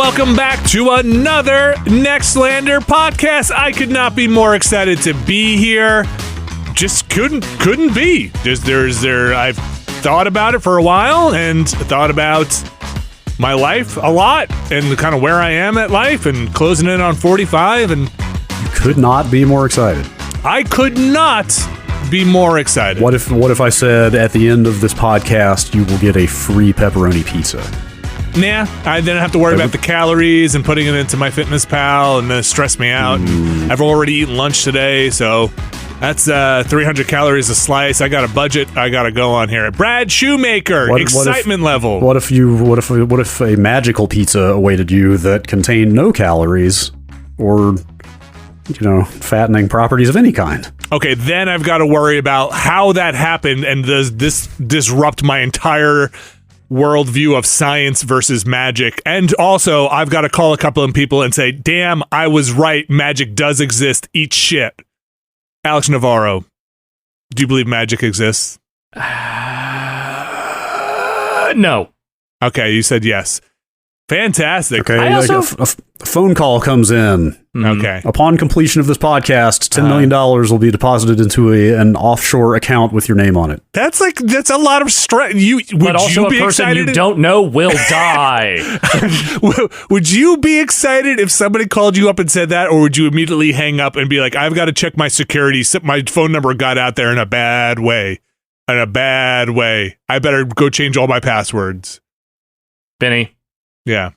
welcome back to another Nextlander podcast. I could not be more excited to be here. Just couldn't be. I've thought about it for a while and thought about my life a lot and kind of where I am at life and closing in on 45 and you could not be more excited. I could not be more excited. What if I said at the end of this podcast you will get a free pepperoni pizza? Nah, I didn't have to worry about the calories and putting it into my Fitness Pal and then it stressed me out. I've already eaten lunch today, so that's 300 calories a slice. I got a budget I got to go on here. Brad Shoemaker, excitement level. What if a magical pizza awaited you that contained no calories or, fattening properties of any kind? Okay, then I've got to worry about how that happened and does this disrupt my entire worldview of science versus magic. And also, I've got to call a couple of people and say, damn, I was right. Magic does exist. Eat shit. Alex Navarro, do you believe magic exists? No. Okay, you said yes. Fantastic. Okay, a phone call comes in. Okay. Upon completion of this podcast, $10 million will be deposited into an offshore account with your name on it. That's a lot of stress. But also a person you don't know will die. Would you be excited if somebody called you up and said that, or would you immediately hang up and be like, I've got to check my security. My phone number got out there in a bad way. I better go change all my passwords. Benny. Yeah.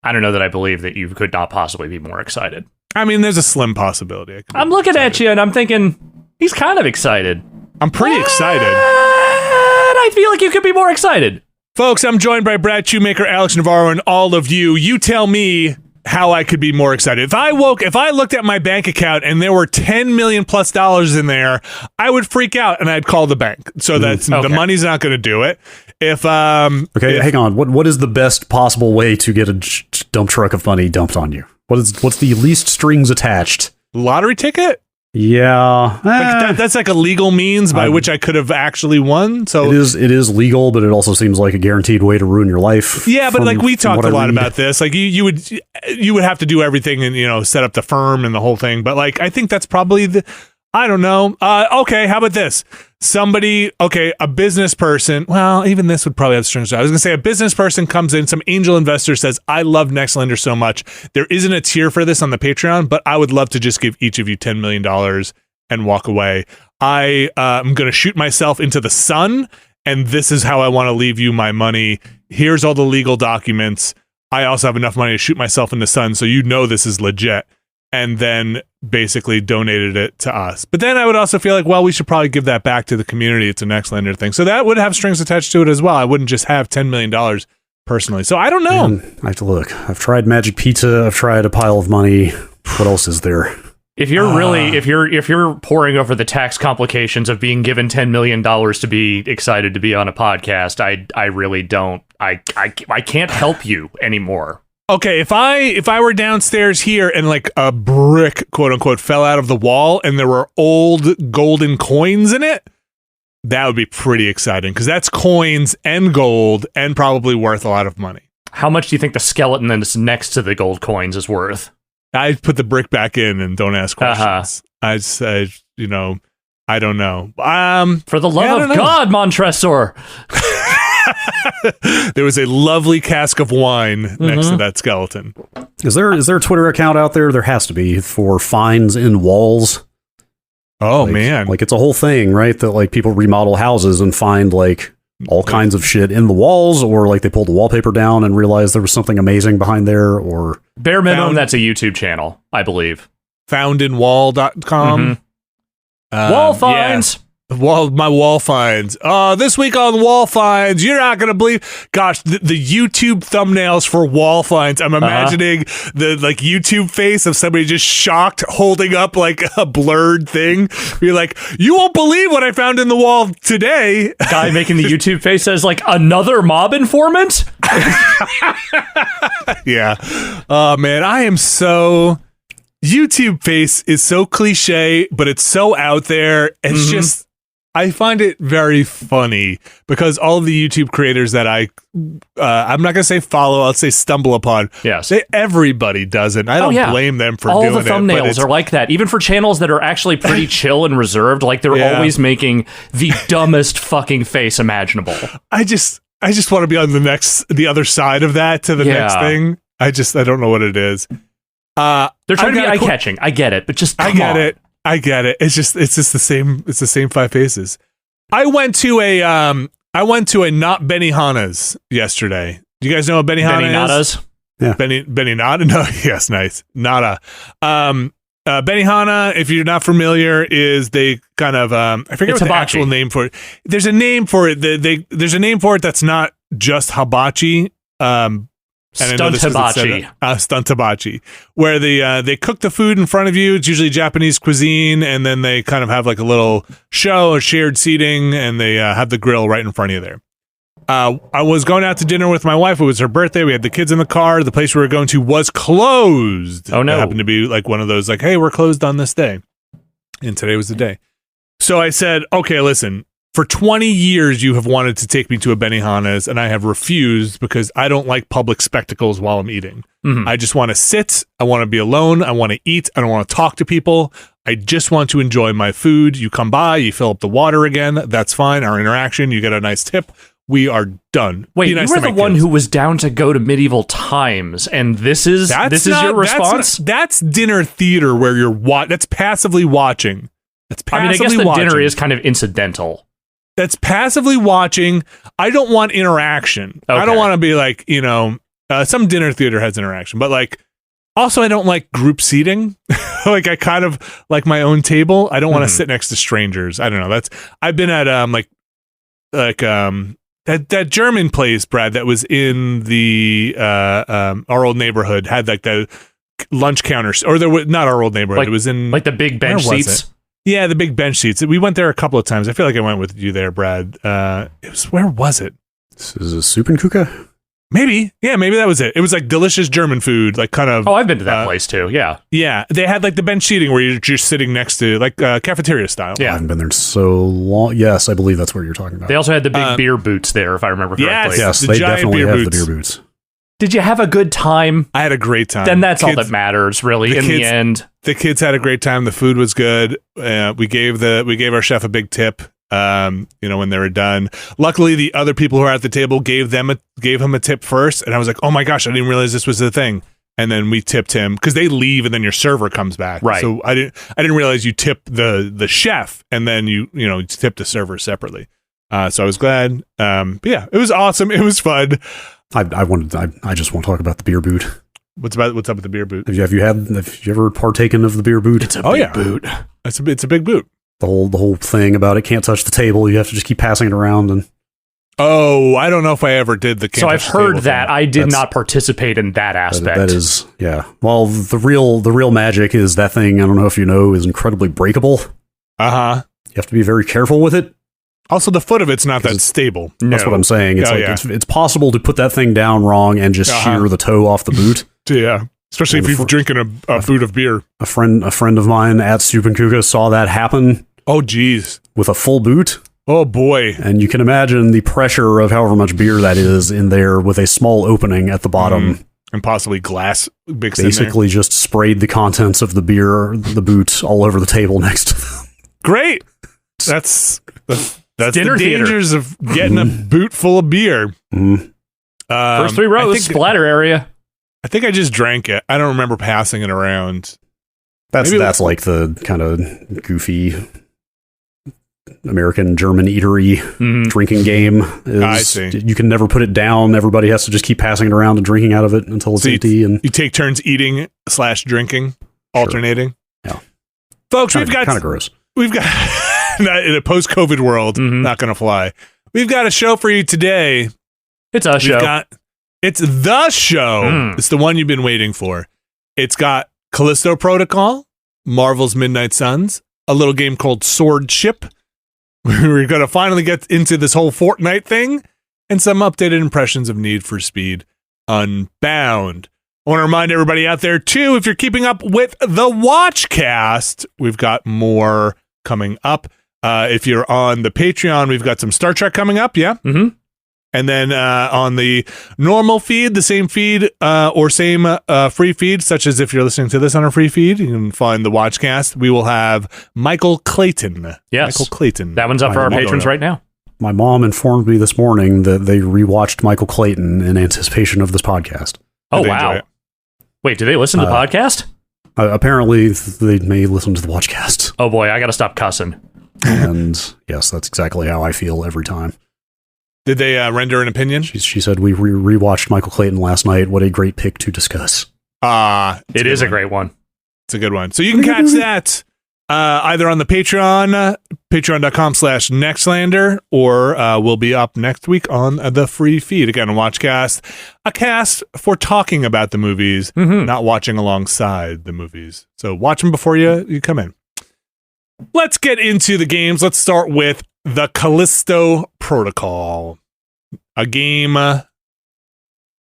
I don't know that I believe that you could not possibly be more excited. I mean, there's a slim possibility. I'm looking at you and I'm thinking, he's kind of excited. I'm pretty excited. And I feel like you could be more excited. Folks, I'm joined by Brad Shoemaker, Alex Navarro, and all of you. You tell me how I could be more excited. If I looked at my bank account and there were $10 million plus in there, I would freak out and I'd call the bank. So the money's not going to do it. Hang on. What is the best possible way to get a dump truck of money dumped on you? What's the least strings attached? Lottery ticket? Yeah, that's like a legal means by which I could have actually won. So it is legal, but it also seems like a guaranteed way to ruin your life. Yeah, but like we talked a lot about this. Like you would have to do everything and set up the firm and the whole thing. But like I think that's probably I don't know. Okay, how about this? A business person. Well, even this would probably have strings. I was going to say a business person comes in, some angel investor says, I love Nextlander so much. There isn't a tier for this on the Patreon, but I would love to just give each of you $10 million and walk away. I am going to shoot myself into the sun, and this is how I want to leave you my money. Here's all the legal documents. I also have enough money to shoot myself in the sun, so this is legit. And then basically donated it to us. But then I would also feel like, well, we should probably give that back to the community. It's a Nextlander thing. So that would have strings attached to it as well. I wouldn't just have $10 million personally. So I don't know. Man, I have to look. I've tried Magic Pizza. I've tried a pile of money. What else is there? If you're really, if you're poring over the tax complications of being given $10 million to be excited to be on a podcast, I really don't. I can't help you anymore. Okay, if I were downstairs here and like a brick, quote unquote, fell out of the wall and there were old golden coins in it, that would be pretty exciting because that's coins and gold and probably worth a lot of money. How much do you think the skeleton that's next to the gold coins is worth? I put the brick back in and don't ask questions. I said, I don't know. For the love of God, Montresor. There was a lovely cask of wine next to that skeleton. Is there a Twitter account out there? There has to be for finds in walls. Oh man. Like it's a whole thing, right? That like people remodel houses and find like all kinds of shit in the walls, or like they pulled the wallpaper down and realized there was something amazing behind there, or bare minimum that's a YouTube channel, I believe. Foundinwall.com. Wall finds. Yeah. My wall finds. This week on Wall Finds, you're not going to believe. Gosh, the YouTube thumbnails for Wall Finds. I'm imagining the like YouTube face of somebody just shocked holding up like a blurred thing. You're like, you won't believe what I found in the wall today. Guy making the YouTube face says like another mob informant. Yeah. Oh man, I am so. YouTube face is so cliche, but it's so out there. It's just. I find it very funny because all of the YouTube creators that I'm not going to say follow, I'll say stumble upon. Yes. Everybody does it. I don't blame them for all doing it. All the thumbnails are like that. Even for channels that are actually pretty chill and reserved, like they're always making the dumbest fucking face imaginable. I just want to be on the other side of that to the next thing. I don't know what it is. They're trying to be eye-catching. I get it, but just I get it. It's just the same. It's the same five faces. I went to a not Benihana's yesterday. Do you guys know what Benihana is? Yeah. Benihana? No, yes, nice. Nada. Benihana, if you're not familiar, is they kind of I forget what the actual name for it. There's a name for it. There's a name for it that's not just hibachi. Stunt hibachi, where they cook the food in front of you. It's usually Japanese cuisine, and then they kind of have like a little show, a shared seating, and they have the grill right in front of you there. I was going out to dinner with my wife. It was her birthday. We had the kids in the car. The place we were going to was closed. Oh no! It happened to be like one of those like, hey, we're closed on this day, and today was the day. So I said, okay, listen. For 20 years, you have wanted to take me to a Benihana's, and I have refused because I don't like public spectacles while I'm eating. Mm-hmm. I just want to sit. I want to be alone. I want to eat. I don't want to talk to people. I just want to enjoy my food. You come by, you fill up the water again. That's fine. Our interaction, you get a nice tip. We are done. Wait, nice, you were the one who was down to go to medieval times, and this is your response? That's dinner theater where you're that's passively watching. That's passively I guess the watching. Dinner is kind of incidental. That's passively watching. I don't want interaction. Okay. I don't want to be like, some dinner theater has interaction, but like, also I don't like group seating. Like I kind of like my own table. I don't want to sit next to strangers. I don't know. I've been at that German place, Brad, that was in the our old neighborhood had like the lunch counters, or there was not our old neighborhood. It was in like the big bench seats. Yeah, the big bench seats. We went there a couple of times. I feel like I went with you there, Brad. Where was it? This is a Suppenkuche? Maybe. Yeah, maybe that was it. It was like delicious German food, like kind of... Oh, I've been to that place too, yeah. Yeah, they had like the bench seating where you're just sitting next to, like cafeteria style. Yeah. I haven't been there so long. Yes, I believe that's what you're talking about. They also had the big beer boots there, if I remember correctly. Yes, they definitely have the beer boots. Did you have a good time? I had a great time. Then that's all that matters, really, the end. The kids had a great time. The food was good. We gave our chef a big tip, when they were done. Luckily, the other people who were at the table gave him a tip first, and I was like, oh my gosh, I didn't realize this was the thing. And then we tipped him because they leave and then your server comes back. Right. So I didn't realize you tip the chef and then you tip the server separately. So I was glad. But yeah, it was awesome. It was fun. I just want to talk about the beer boot. What's up with the beer boot? Have you ever partaken of the beer boot? It's a big boot. It's a big boot. The whole thing about it can't touch the table. You have to just keep passing it around and. Oh, I don't know if I ever did the. So I've heard that. I did not participate in that aspect. That is, yeah. Well, the real magic is that thing. I don't know if you know, is incredibly breakable. You have to be very careful with it. Also, the foot of it's not that stable. That's what I'm saying. It's it's possible to put that thing down wrong and just shear the toe off the boot. Yeah, especially if you're drinking a boot of beer. A friend of mine at Suppenkuche saw that happen. Oh, geez. With a full boot. Oh, boy. And you can imagine the pressure of however much beer that is in there with a small opening at the bottom. And possibly glass mixed basically in there. Just sprayed the contents of the boot all over the table next to them. Great. That's dinner the dangers of getting a boot full of beer. First 3 rows, splatter area. I think I just drank it. I don't remember passing it around. That's like the kind of goofy American German eatery drinking game. I see. You can never put it down. Everybody has to just keep passing it around and drinking out of it until it's empty. And you take turns eating / drinking, alternating. Yeah, folks, kind of gross. We've got in a post-COVID world, not going to fly. We've got a show for you today. It's a show. It's the show. It's the one you've been waiting for. It's got Callisto Protocol, Marvel's Midnight Suns, a little game called Swordship. We're going to finally get into this whole Fortnite thing, and some updated impressions of Need for Speed Unbound. I want to remind everybody out there, too, if you're keeping up with the Watchcast, we've got more coming up. If you're on the Patreon, we've got some Star Trek coming up. Yeah. Mm-hmm. And then on the normal feed, the same feed or same free feed, such as if you're listening to this on a free feed, you can find the Watchcast. We will have Michael Clayton. Yes. Michael Clayton. That one's up for our patrons right now. My mom informed me this morning that they rewatched Michael Clayton in anticipation of this podcast. Oh, wow. Wait, do they listen to the podcast? Apparently, they may listen to the Watchcast. Oh, boy, I got to stop cussing. And yes, that's exactly how I feel every time. Did they render an opinion? She said, we rewatched Michael Clayton last night. What a great pick to discuss. It is a great one. It's a good one. So you can catch that either on the Patreon, patreon.com/Nextlander, or we'll be up next week on the free feed. Again, a Watchcast, a cast for talking about the movies, not watching alongside the movies. So watch them before you come in. Let's get into the games. Let's start with the Callisto Protocol. A game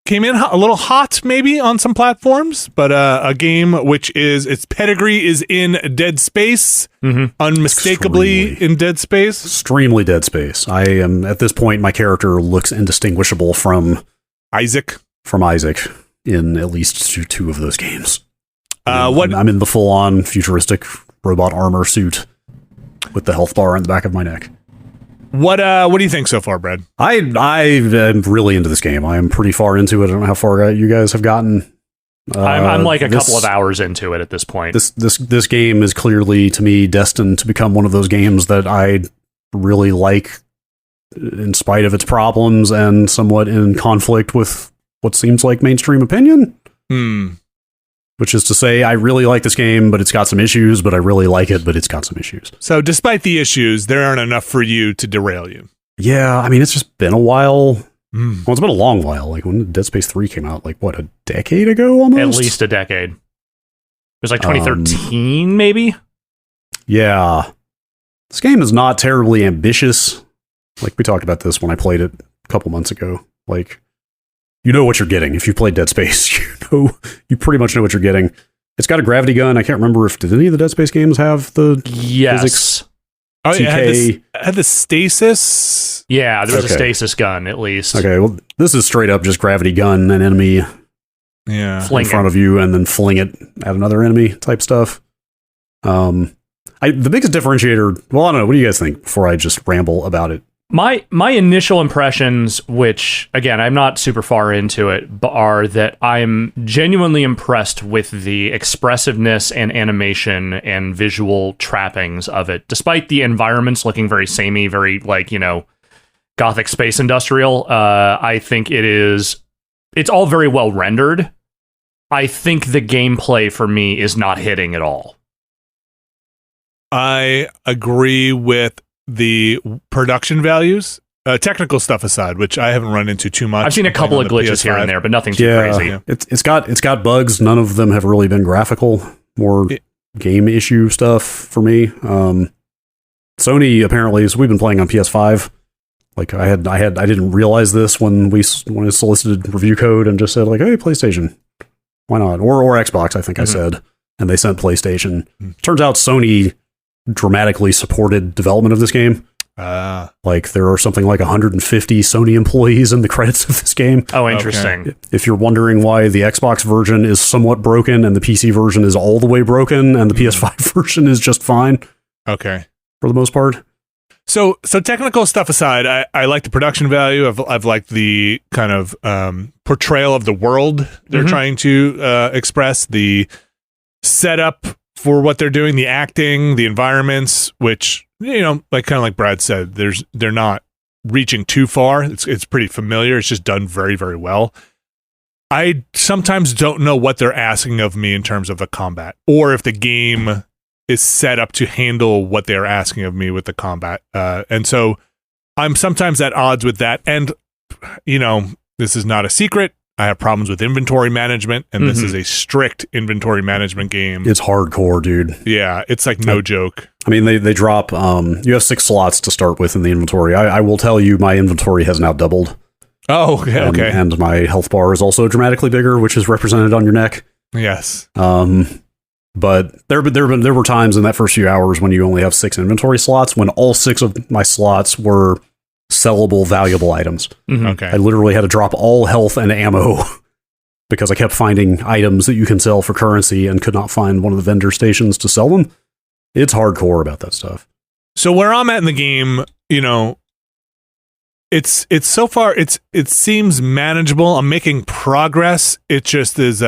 came in a little hot maybe on some platforms, but a game which its pedigree is in Dead Space, unmistakably in Dead Space. Extremely Dead Space. I am, at this point, my character looks indistinguishable from Isaac in at least two of those games. I'm in the full-on futuristic robot armor suit with the health bar on the back of my neck. What do you think so far, Brad? I am really into this game. I am pretty far into it. I don't know how far you guys have gotten. I'm like a couple of hours into it at this point. This game is clearly, to me, destined to become one of those games that I really like, in spite of its problems and somewhat in conflict with what seems like mainstream opinion. Which is to say, I really like this game, but it's got some issues, but I really like it, but it's got some issues. So despite the issues, there aren't enough for you to derail you. Yeah, I mean, it's just been a while. Well, it's been a long while. Like, when Dead Space 3 came out, like, what, a decade ago almost? At least a decade. It was like 2013, maybe? Yeah. This game is not terribly ambitious. Like, we talked about this when I played it a couple months ago. Like, you know what you're getting. If you played Dead Space, you pretty much know what you're getting. It's got a gravity gun. I can't remember did any of the Dead Space games have the physics? Oh, yeah, it had the stasis. Yeah, there was a stasis gun, at least. Okay, well, this is straight up just gravity gun, an enemy in front of you, and then fling it at another enemy type stuff. The biggest differentiator, well, I don't know, what do you guys think before I just ramble about it? My initial impressions, which, again, I'm not super far into it, are that I'm genuinely impressed with the expressiveness and animation and visual trappings of it, despite the environments looking very samey, very, like, Gothic space industrial. I think it's all very well rendered. I think the gameplay for me is not hitting at all. I agree with the production values, technical stuff aside, which I haven't run into too much. I've seen a couple of glitches here and there, but nothing too crazy. Yeah. It's got bugs. None of them have really been graphical. More game issue stuff for me. Sony apparently, so we've been playing on PS5. Like I didn't realize this when I solicited review code and just said like, hey, PlayStation, why not? Or Xbox, I think I said, and they sent PlayStation. Turns out Sony dramatically supported development of this game. Like there are something like 150 Sony employees in the credits of this game. Oh, interesting. Okay. If you're wondering why the Xbox version is somewhat broken and the PC version is all the way broken and the PS5 version is just fine. Okay. For the most part. So technical stuff aside, I like the production value. I've liked the kind of portrayal of the world they're trying to express, the setup for what they're doing, the acting, the environments, which, like kind of like Brad said, they're not reaching too far. It's pretty familiar. It's just done very, very well. I sometimes don't know what they're asking of me in terms of the combat, or if the game is set up to handle what they're asking of me with the combat. And so I'm sometimes at odds with that. And, this is not a secret. I have problems with inventory management, and this is a strict inventory management game. It's hardcore, dude. Yeah, it's like no joke. I mean, they drop, you have 6 slots to start with in the inventory. I will tell you, my inventory has now doubled. Oh, okay. And my health bar is also dramatically bigger, which is represented on your neck. Yes. But there were times in that first few hours when you only have 6 inventory slots, when all 6 of my slots were sellable, valuable items. Mm-hmm. Okay. I literally had to drop all health and ammo because I kept finding items that you can sell for currency and could not find one of the vendor stations to sell them. It's hardcore about that stuff. So where I'm at in the game, you know, it's so far it seems manageable. I'm making progress. It just is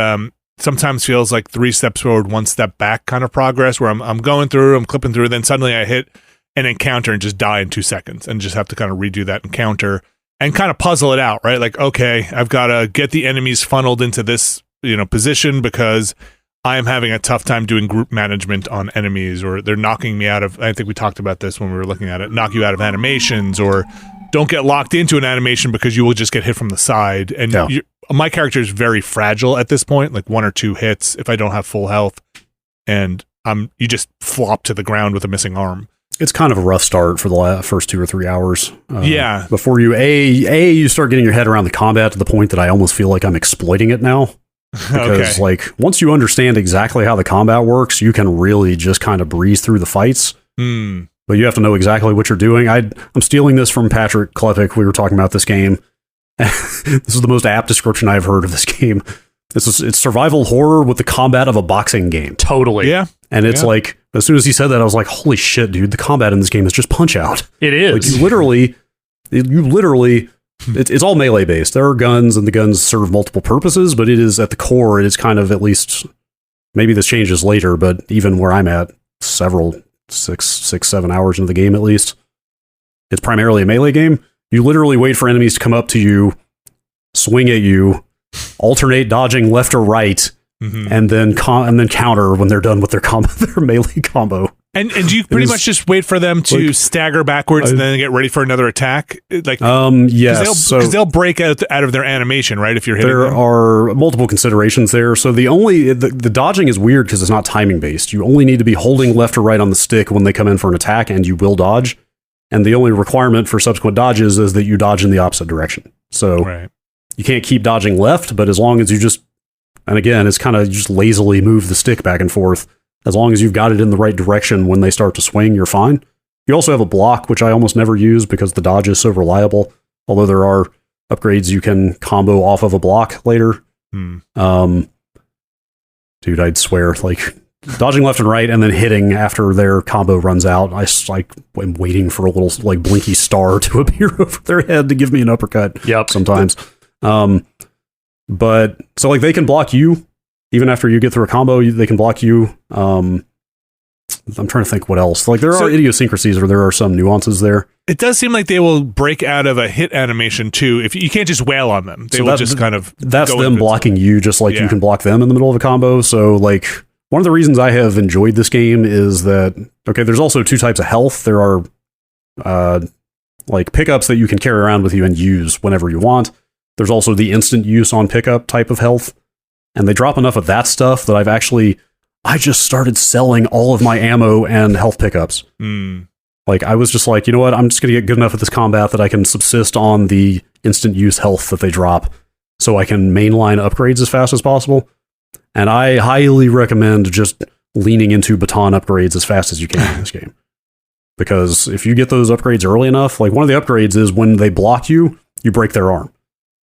sometimes feels like 3 steps forward, 1 step back kind of progress where I'm going through, I'm clipping through, then suddenly I hit an encounter and just die in 2 seconds and just have to kind of redo that encounter and kind of puzzle it out, right? Like, okay, I've got to get the enemies funneled into this, you know, position because I am having a tough time doing group management on enemies, or they're knocking me out of, I think we talked about this when we were looking at it, knock you out of animations, or don't get locked into an animation because you will just get hit from the side. And my character is very fragile at this point, like 1 or 2 hits if I don't have full health, and you just flop to the ground with a missing arm. It's kind of a rough start for the first 2 or 3 hours. Yeah. Before you, you start getting your head around the combat to the point that I almost feel like I'm exploiting it now. Because, like, once you understand exactly how the combat works, you can really just kind of breeze through the fights. But you have to know exactly what you're doing. I'm stealing this from Patrick Klepek. We were talking about this game. This is the most apt description I've heard of this game. It's survival horror with the combat of a boxing game. Totally. Yeah. And it's like, as soon as he said that, I was like, holy shit, dude, the combat in this game is just punch out. It is. Like, you literally, it's all melee based. There are guns, and the guns serve multiple purposes, but it is at the core, it is kind of, at least, maybe this changes later, but even where I'm at, 6-7 hours into the game at least, it's primarily a melee game. You literally wait for enemies to come up to you, swing at you, alternate dodging left or right, and then counter when they're done with their melee combo. And do you pretty much just wait for them to stagger backwards and then get ready for another attack? Like, yes, because they'll break out of their animation, right? If you're hitting them. Are multiple considerations there. So the dodging is weird because it's not timing based. You only need to be holding left or right on the stick when they come in for an attack, and you will dodge. And the only requirement for subsequent dodges is that you dodge in the opposite direction. So you can't keep dodging left, but as long as you just, and again, it's kind of just lazily move the stick back and forth. As long as you've got it in the right direction when they start to swing, you're fine. You also have a block, which I almost never use because the dodge is so reliable. Although there are upgrades you can combo off of a block later. Dude, I'd swear, like, dodging left and right and then hitting after their combo runs out. I'm waiting for a little, like, blinky star to appear over their head to give me an uppercut. Yep. Sometimes. But so, like, they can block you even after you get through a combo. They can block you. I'm trying to think what else. Like, there are idiosyncrasies, or there are some nuances there. It does seem like they will break out of a hit animation too. If you can't just wail on them, they will just kind of. That's them blocking you, just like you can block them in the middle of a combo. So, like, one of the reasons I have enjoyed this game is that, okay, there's also 2 types of health. There are like pickups that you can carry around with you and use whenever you want. There's also the instant use on pickup type of health. And they drop enough of that stuff that I just started selling all of my ammo and health pickups. Like, I was just like, you know what? I'm just going to get good enough at this combat that I can subsist on the instant use health that they drop so I can mainline upgrades as fast as possible. And I highly recommend just leaning into baton upgrades as fast as you can in this game. Because if you get those upgrades early enough, like, one of the upgrades is when they block you, you break their arm.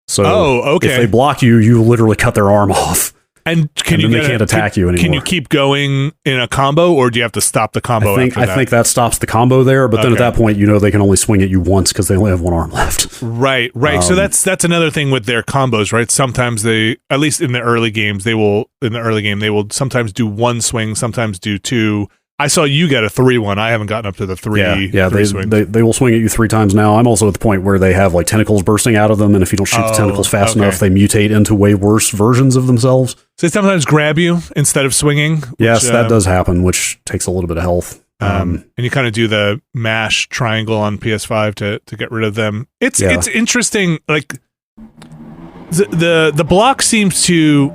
So if they block you, you literally cut their arm off. And they can't attack you anymore. Can you keep going in a combo, or do you have to stop the combo after that? I think that stops the combo there, but then at that point, they can only swing at you once because they only have one arm left. Right. So that's another thing with their combos, right? Sometimes they, at least in the early games, they will sometimes do 1 swing, sometimes do 2. I saw you get a 3-1. I haven't gotten up to the 3. Yeah, they will swing at you 3 times now. I'm also at the point where they have, like, tentacles bursting out of them, and if you don't shoot the tentacles fast enough, they mutate into way worse versions of themselves. So they sometimes grab you instead of swinging. Yes, that does happen, which takes a little bit of health. And you kind of do the mash triangle on PS5 to get rid of them. It's interesting. Like, the block seems to.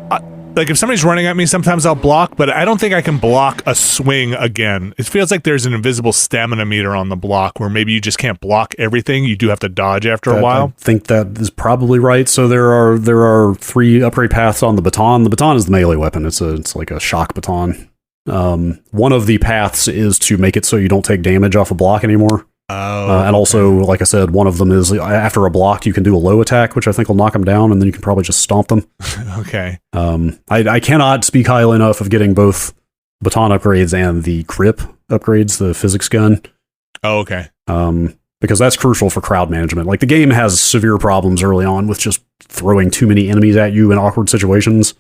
Like, if somebody's running at me, sometimes I'll block, but I don't think I can block a swing again. It feels like there's an invisible stamina meter on the block where maybe you just can't block everything. You do have to dodge after a while. I think that is probably right. So there are 3 upgrade paths on the baton. The baton is the melee weapon. It's like a shock baton. One of the paths is to make it so you don't take damage off a block anymore. And also, like I said, one of them is after a block, you can do a low attack, which I think will knock them down, and then you can probably just stomp them. Okay. I cannot speak highly enough of getting both baton upgrades and the grip upgrades, the physics gun. Oh, okay. Because that's crucial for crowd management. Like, the game has severe problems early on with just throwing too many enemies at you in awkward situations.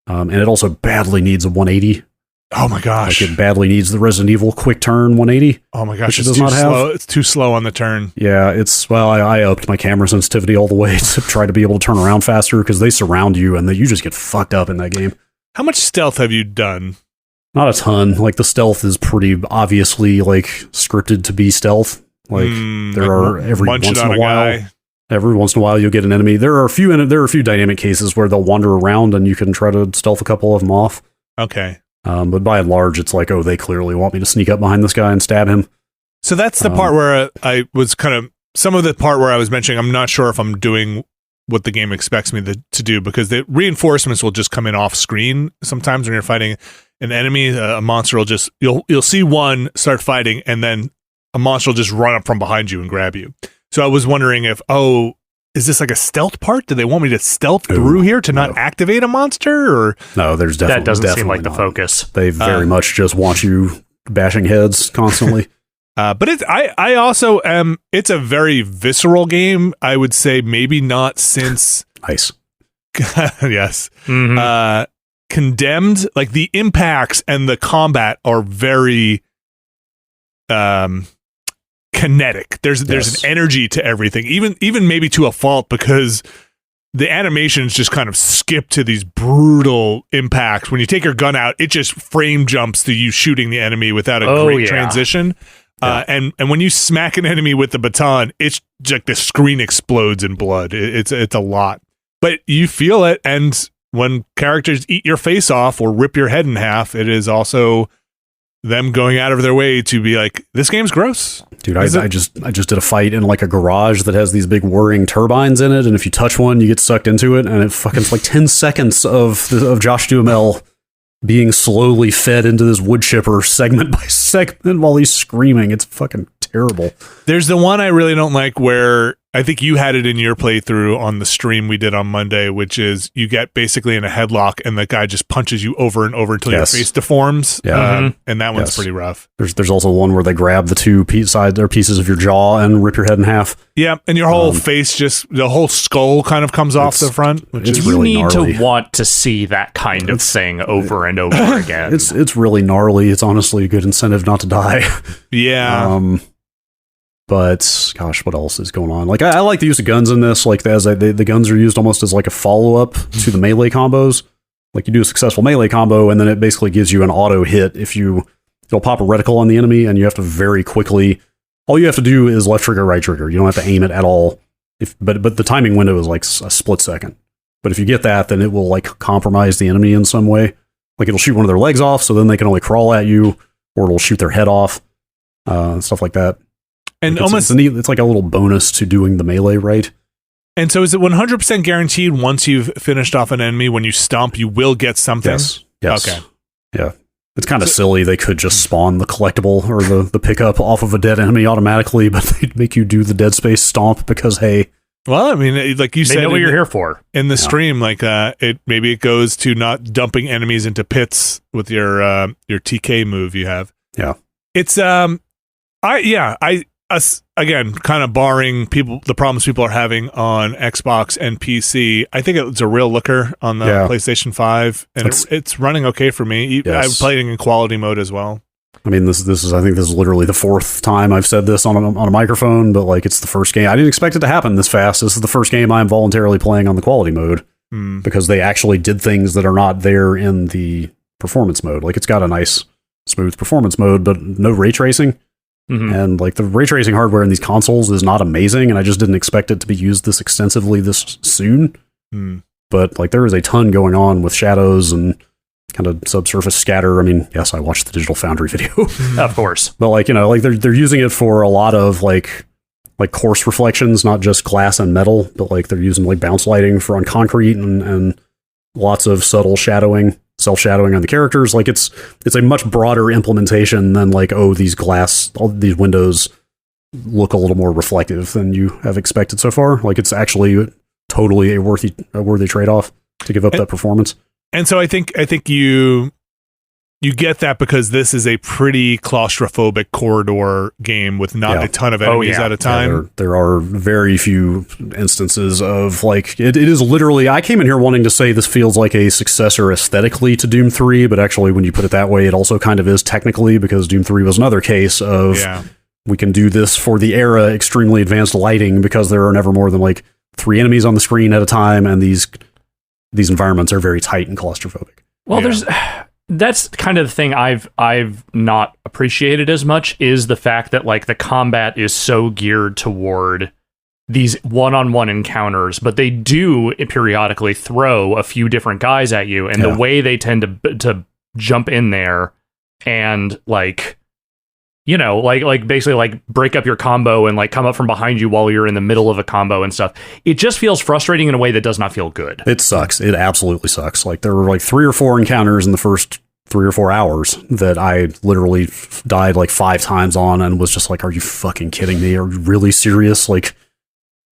And it also badly needs a 180. Oh my gosh. Like, it badly needs the Resident Evil quick turn 180. Oh my gosh, which it does not have. It's too slow on the turn. Yeah, I upped my camera sensitivity all the way to try to be able to turn around faster, because they surround you and you just get fucked up in that game. How much stealth have you done? Not a ton. Like, the stealth is pretty obviously, like, scripted to be stealth. Like, every once in a while you'll get an enemy. There are a few dynamic cases where they'll wander around and you can try to stealth a couple of them off. Okay. But by and large, it's like, oh, they clearly want me to sneak up behind this guy and stab him. So that's the part where I was some of the part where I was mentioning, I'm not sure if I'm doing what the game expects me to do, because the reinforcements will just come in off screen sometimes when you're fighting an enemy. A monster will just, you'll see one start fighting, and then a monster will just run up from behind you and grab you. So I was wondering if, is this like a stealth part? Do they want me to stealth through here to not activate a monster? Or no, there's definitely that doesn't seem like the focus. They very much just want you bashing heads constantly. But I also am. It's a very visceral game. I would say maybe not since nice. Yes. Mm-hmm. Condemned. Like, the impacts and the combat are very kinetic. There's an energy to everything, even maybe to a fault, because the animations just kind of skip to these brutal impacts. When you take your gun out, it just frame jumps to you shooting the enemy without a great transition. Yeah. And when you smack an enemy with the baton, it's like the screen explodes in blood. It's a lot, but you feel it. And when characters eat your face off or rip your head in half, it is also them going out of their way to be like, this game's gross. Dude, I just did a fight in like a garage that has these big whirring turbines in it, and if you touch one, you get sucked into it, and it's like 10 seconds of Josh Duhamel being slowly fed into this wood chipper segment by segment while he's screaming. It's fucking terrible. There's the one I really don't like where I think you had it in your playthrough on the stream we did on Monday, which is you get basically in a headlock and the guy just punches you over and over until your face deforms. Yeah. And that one's pretty rough. There's also one where they grab the two pieces of your jaw and rip your head in half. Yeah, and your whole face, the whole skull kind of comes off the front. It's you really need gnarly. to want to see that kind of thing over and over again. It's really gnarly. It's honestly a good incentive not to die. Yeah. But gosh, what else is going on? Like, I like the use of guns in this. Like, the guns are used almost as like a follow up to the melee combos. Like, you do a successful melee combo, and then it basically gives you an auto hit it'll pop a reticle on the enemy, and you have to very quickly. All you have to do is left trigger, right trigger. You don't have to aim it at all. But the timing window is like a split second. But if you get that, then it will like compromise the enemy in some way. Like, it'll shoot one of their legs off, so then they can only crawl at you, or it'll shoot their head off, stuff like that. And like it's like a little bonus to doing the melee right. And so is it 100% guaranteed once you've finished off an enemy, when you stomp, you will get something? Yes. Okay. Yeah. It's kind of silly. They could just spawn the collectible or the pickup off of a dead enemy automatically, but they'd make you do the dead space stomp because, hey. Well, I mean, like you said, they know what you're here for. In the stream, like maybe it goes to not dumping enemies into pits with your TK move you have. Yeah. It's again, kind of barring the problems people are having on Xbox and PC, I think it's a real looker on the PlayStation 5, and it's running okay for me. Yes. I'm playing in quality mode as well. I mean, I think this is literally the fourth time I've said this on a microphone, but like, it's the first game. I didn't expect it to happen this fast. This is the first game I'm voluntarily playing on the quality mode because they actually did things that are not there in the performance mode. Like, it's got a nice, smooth performance mode, but no ray tracing. Mm-hmm. And like, the ray tracing hardware in these consoles is not amazing, and I just didn't expect it to be used this extensively this soon. But like, there is a ton going on with shadows and kind of subsurface scatter. I mean, yes, I watched the Digital Foundry video, of course, but like, like they're using it for a lot of like coarse reflections, not just glass and metal, but like they're using like bounce lighting on concrete and lots of subtle shadowing. self-shadowing on the characters. Like it's a much broader implementation than like, oh, all these windows look a little more reflective than you have expected so far. Like it's actually totally a worthy trade-off to give up that performance. And so I think you get that because this is a pretty claustrophobic corridor game with not a ton of enemies at a time. Yeah, there are very few instances of like it is literally. I came in here wanting to say this feels like a successor aesthetically to Doom 3, but actually, when you put it that way, it also kind of is technically, because Doom 3 was another case of we can do this for the era extremely advanced lighting because there are never more than like 3 enemies on the screen at a time, and these environments are very tight and claustrophobic. Well, that's kind of the thing I've not appreciated as much, is the fact that like the combat is so geared toward these one-on-one encounters, but they do periodically throw a few different guys at you, and the way they tend to jump in there and like, you know, like basically like break up your combo and like come up from behind you while you're in the middle of a combo and stuff. It just feels frustrating in a way that does not feel good. It sucks. It absolutely sucks. Like there were like 3 or 4 encounters in the first 3 or 4 hours that I literally died like 5 times on and was just like, are you fucking kidding me? Are you really serious? Like,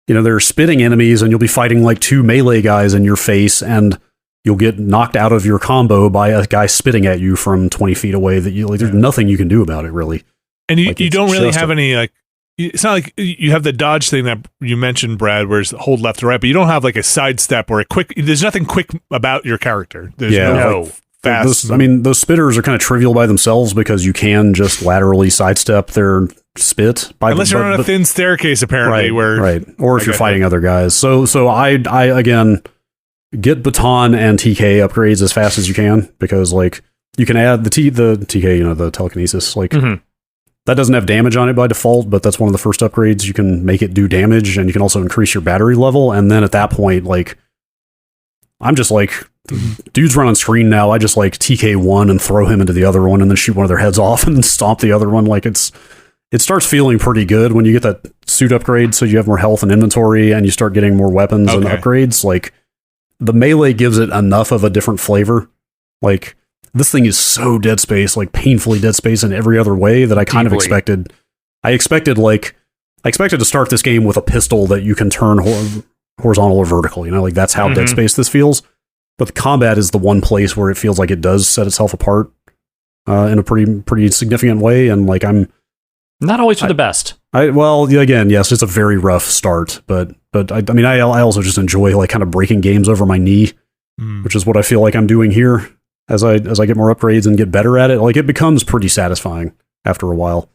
you know, there are spitting enemies and you'll be fighting like 2 melee guys in your face and you'll get knocked out of your combo by a guy spitting at you from 20 feet away that you like, there's nothing you can do about it really. And you don't really have any, like, it's not like you have the dodge thing that you mentioned, Brad, where it's hold left to right, but you don't have like a sidestep or there's nothing quick about your character. There's no fast. Those spitters are kind of trivial by themselves because you can just laterally sidestep their spit. Unless you're on a thin staircase, apparently. Right. Or if you're fighting other guys. So I again, get baton and TK upgrades as fast as you can, because like you can add the TK, you know, the telekinesis, like... Mm-hmm. That doesn't have damage on it by default, but that's one of the first upgrades. You can make it do damage, and you can also increase your battery level. And then at that point, like, I'm just like, dudes run on screen now. I just like TK one and throw him into the other one, and then shoot one of their heads off and stomp the other one. Like it starts feeling pretty good when you get that suit upgrade, so you have more health and inventory, and you start getting more weapons and upgrades. Like the melee gives it enough of a different flavor. Like, this thing is so Dead Space, like painfully Dead Space in every other way that I kind of expected. I expected to start this game with a pistol that you can turn horizontal or vertical. You know, like that's how Dead Space this feels. But the combat is the one place where it feels like it does set itself apart in a pretty significant way. And like I'm not always for the best. Again, yes, it's a very rough start, but I also just enjoy like kind of breaking games over my knee, which is what I feel like I'm doing here. As I get more upgrades and get better at it, like it becomes pretty satisfying after a while.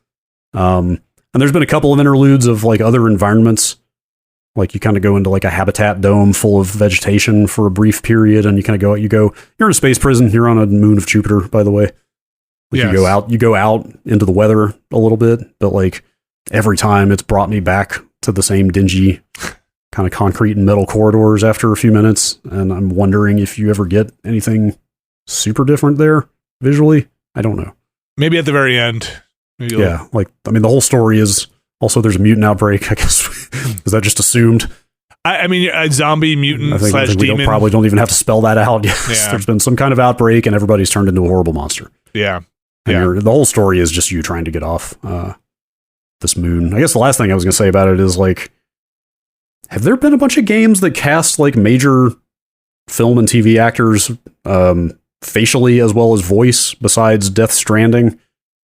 And there's been a couple of interludes of like other environments, like you kind of go into like a habitat dome full of vegetation for a brief period, and you kind of you're in a space prison. You're on a moon of Jupiter, by the way. Like you go out into the weather a little bit, but like every time it's brought me back to the same dingy kind of concrete and metal corridors after a few minutes, and I'm wondering if you ever get anything super different there visually. I don't know. Maybe at the very end. Yeah, like the whole story is also there's a mutant outbreak. I guess is that just assumed? I mean, a zombie mutant / demon. We probably don't even have to spell that out. Yes, there's been some kind of outbreak, and everybody's turned into a horrible monster. Yeah, and the whole story is just you trying to get off this moon. I guess the last thing I was going to say about it is like, have there been a bunch of games that cast like major film and TV actors facially as well as voice besides Death Stranding,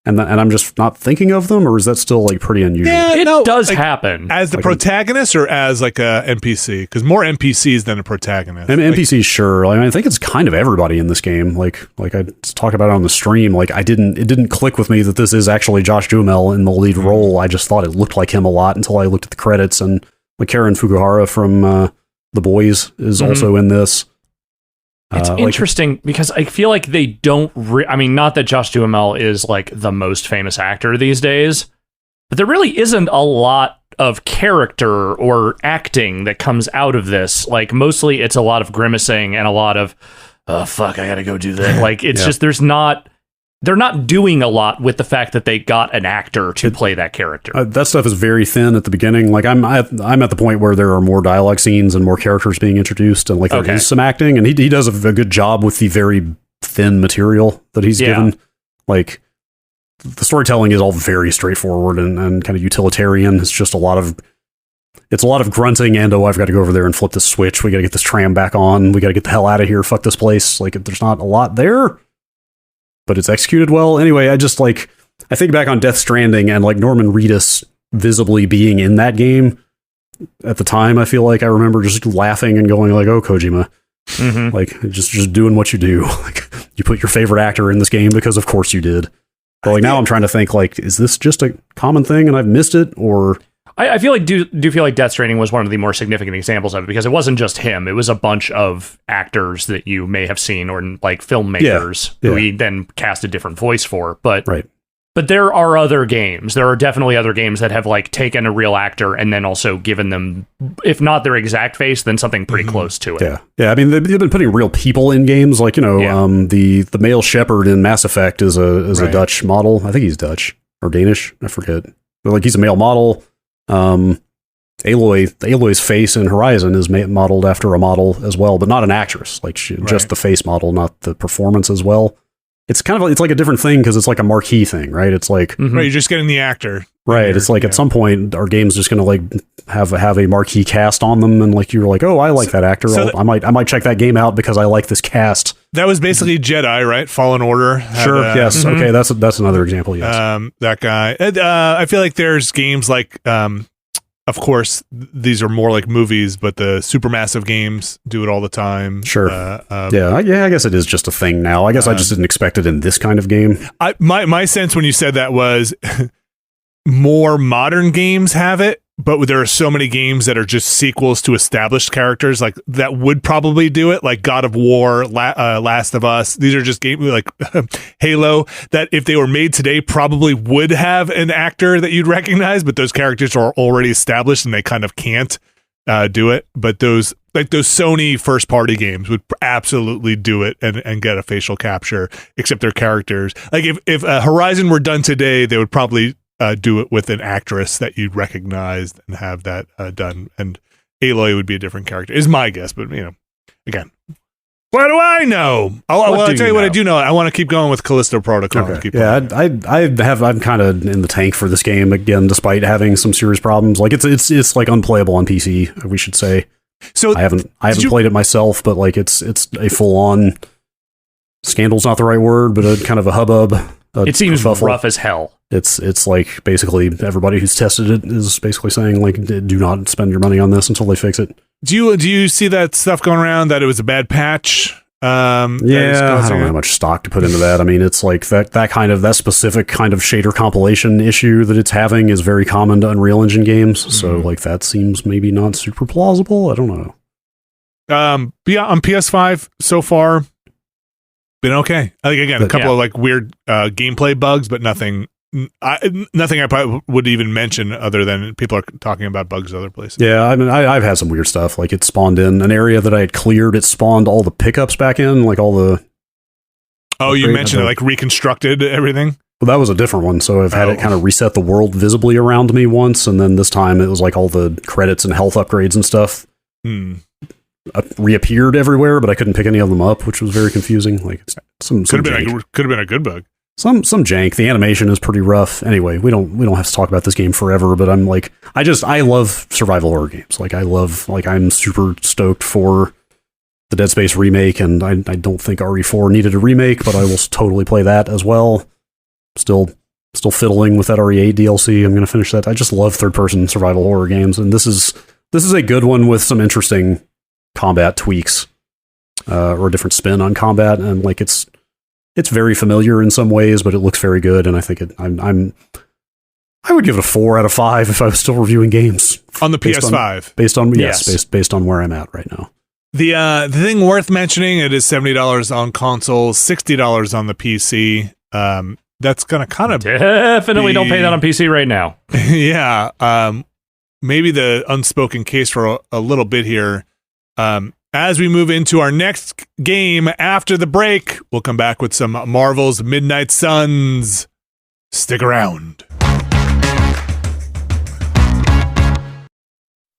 and I'm just not thinking of them, or is that still like pretty unusual? Yeah, it does happen as the protagonist or as like a NPC, because more NPCs than a protagonist. And NPCs, sure. I think it's kind of everybody in this game. Like I talked about it on the stream. Like it didn't click with me that this is actually Josh Duhamel in the lead role. I just thought it looked like him a lot until I looked at the credits, and like Karen Fukuhara from The Boys is also in this. It's interesting because I feel like they don't... not that Josh Duhamel is like the most famous actor these days, but there really isn't a lot of character or acting that comes out of this. Like mostly it's a lot of grimacing and a lot of, oh, fuck, I gotta go do that. Like it's just, they're not doing a lot with the fact that they got an actor to play that character. That stuff is very thin at the beginning. Like I'm at the point where there are more dialogue scenes and more characters being introduced, and like there is some acting, and he does a good job with the very thin material that he's given. Like, the storytelling is all very straightforward and kind of utilitarian. It's just a lot of grunting and, I've got to go over there and flip this switch. We got to get this tram back on. We got to get the hell out of here. Fuck this place. Like, there's not a lot there, but it's executed well. Anyway, I think back on Death Stranding and like Norman Reedus visibly being in that game at the time. I feel like I remember just laughing and going like, oh, Kojima. Like, just doing what you do. Like, you put your favorite actor in this game because of course you did. But like, now I'm trying to think, like, is this just a common thing and I've missed it, or I feel like do feel like Death Stranding was one of the more significant examples of it, because it wasn't just him. It was a bunch of actors that you may have seen, or like filmmakers who he then cast a different voice for. But But there are other games. There are definitely other games that have like taken a real actor and then also given them, if not their exact face, then something pretty close to it. Yeah. I mean, they've been putting real people in games. Like, the male shepherd in Mass Effect is a Dutch model. I think he's Dutch or Danish. I forget. But like, he's a male model. Aloy's face in Horizon is modeled after a model as well, but not an actress. Like, just the face model, not the performance as well. It's kind of, it's like a different thing because it's like a marquee thing, right? It's like, right, you're just getting the actor. Right. It's like at some point our game's just going to like have a marquee cast on them, and like you're like, oh, I like that actor. I might check that game out because I like this cast. That was basically Jedi, right? Fallen Order. Sure. Yes. Okay. That's another example. Yes. That guy. I feel like there's games like, of course, these are more like movies, but the supermassive games do it all the time. Sure. I guess it is just a thing now. I guess I just didn't expect it in this kind of game. My sense when you said that was more modern games have it, but there are so many games that are just sequels to established characters like that would probably do it, like God of War, Last of Us. These are just games like Halo that if they were made today probably would have an actor that you'd recognize, but those characters are already established and they kind of can't do it. But those Sony first party games would absolutely do it and get a facial capture, except their characters. Like if Horizon were done today, they would probably do it with an actress that you'd recognize and have that done, and Aloy would be a different character is my guess, but again, what do I know? I'll tell you what I do know. I want to keep going with Callisto Protocol. Okay. I'm kind of in the tank for this game again, despite having some serious problems. Like it's like unplayable on PC, we should say. So I haven't played it myself, but like it's a full on scandal's not the right word, but a kind of a hubbub. It seems rough as hell. It's like basically everybody who's tested it is basically saying like, do not spend your money on this until they fix it. Do you see that stuff going around that it was a bad patch? I don't know how much stock to put into that. I mean, it's like that specific kind of shader compilation issue that it's having is very common to Unreal Engine games. So like that seems maybe not super plausible. I don't know. On PS5 so far, been okay. Like again, a couple of like weird gameplay bugs, but nothing I probably would even mention other than people are talking about bugs other places. Yeah, I mean, I've had some weird stuff. Like it spawned in an area that I had cleared. It spawned all the pickups back in, like all the. Oh, you mentioned it, like reconstructed everything. Well, that was a different one. So I've had it kind of reset the world visibly around me once, and then this time it was like all the credits and health upgrades and stuff reappeared everywhere, but I couldn't pick any of them up, which was very confusing. Like could have been a good bug. Some jank. The animation is pretty rough. Anyway, we don't have to talk about this game forever, but I'm like, I love survival horror games. Like I'm super stoked for the Dead Space remake, and I don't think RE4 needed a remake, but I will totally play that as well. Still fiddling with that RE8 DLC. I'm going to finish that. I just love third-person survival horror games, and this is a good one with some interesting combat tweaks or a different spin on combat, and like it's very familiar in some ways, but it looks very good, and I think I would give it a 4 out of 5 if I was still reviewing games on the PS5. Based on where I'm at right now. The thing worth mentioning, it is $70 on console, $60 on the PC. That's gonna kind of definitely don't pay that on PC right now. Yeah. Maybe the unspoken case for a little bit here. As we move into our next game after the break, we'll come back with some Marvel's Midnight Suns. Stick around.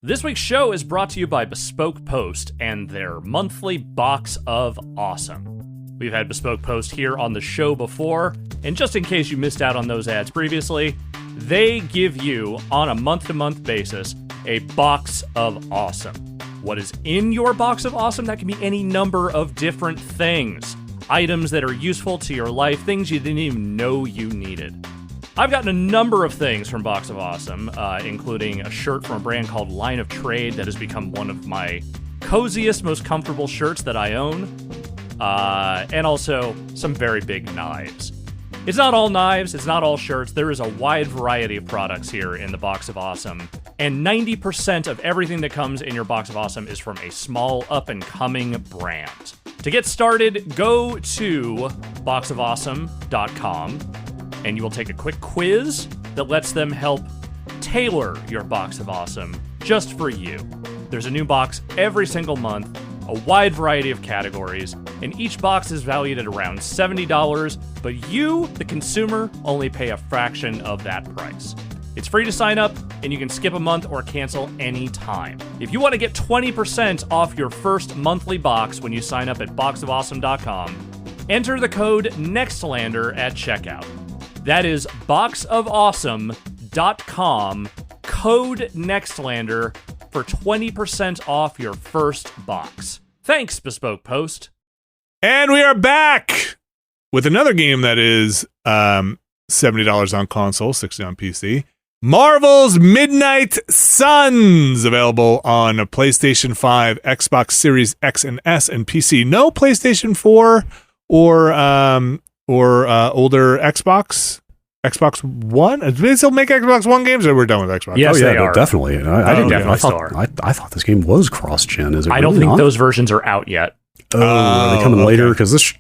This week's show is brought to you by Bespoke Post and their monthly box of awesome. We've had Bespoke Post here on the show before, and just in case you missed out on those ads previously, they give you, on a month-to-month basis, a box of awesome. What is in your box of awesome? That can be any number of different things. Items that are useful to your life, things you didn't even know you needed. I've gotten a number of things from Box of Awesome, including a shirt from a brand called Line of Trade that has become one of my coziest, most comfortable shirts that I own, and also some very big knives. It's not all knives, it's not all shirts, there is a wide variety of products here in the Box of Awesome, and 90% of everything that comes in your Box of Awesome is from a small, up-and-coming brand. To get started, go to boxofawesome.com, and you will take a quick quiz that lets them help tailor your Box of Awesome just for you. There's a new box every single month, a wide variety of categories, and each box is valued at around $70, but you, the consumer, only pay a fraction of that price. It's free to sign up, and you can skip a month or cancel any time. If you want to get 20% off your first monthly box when you sign up at boxofawesome.com, enter the code NEXTLANDER at checkout. That is boxofawesome.com, code NEXTLANDER for 20% off your first box. Thanks, Bespoke Post. And we are back with another game that is $70 on console, $60 on PC. Marvel's Midnight Suns, available on a PlayStation 5, Xbox Series X and S, and PC. No PlayStation 4 or older Xbox One. Do they still make Xbox One games, or we're done with Xbox? Yes, they are. Definitely. I thought this game was cross-gen. Is it? I don't think those versions are out yet. Are they coming later? Because this.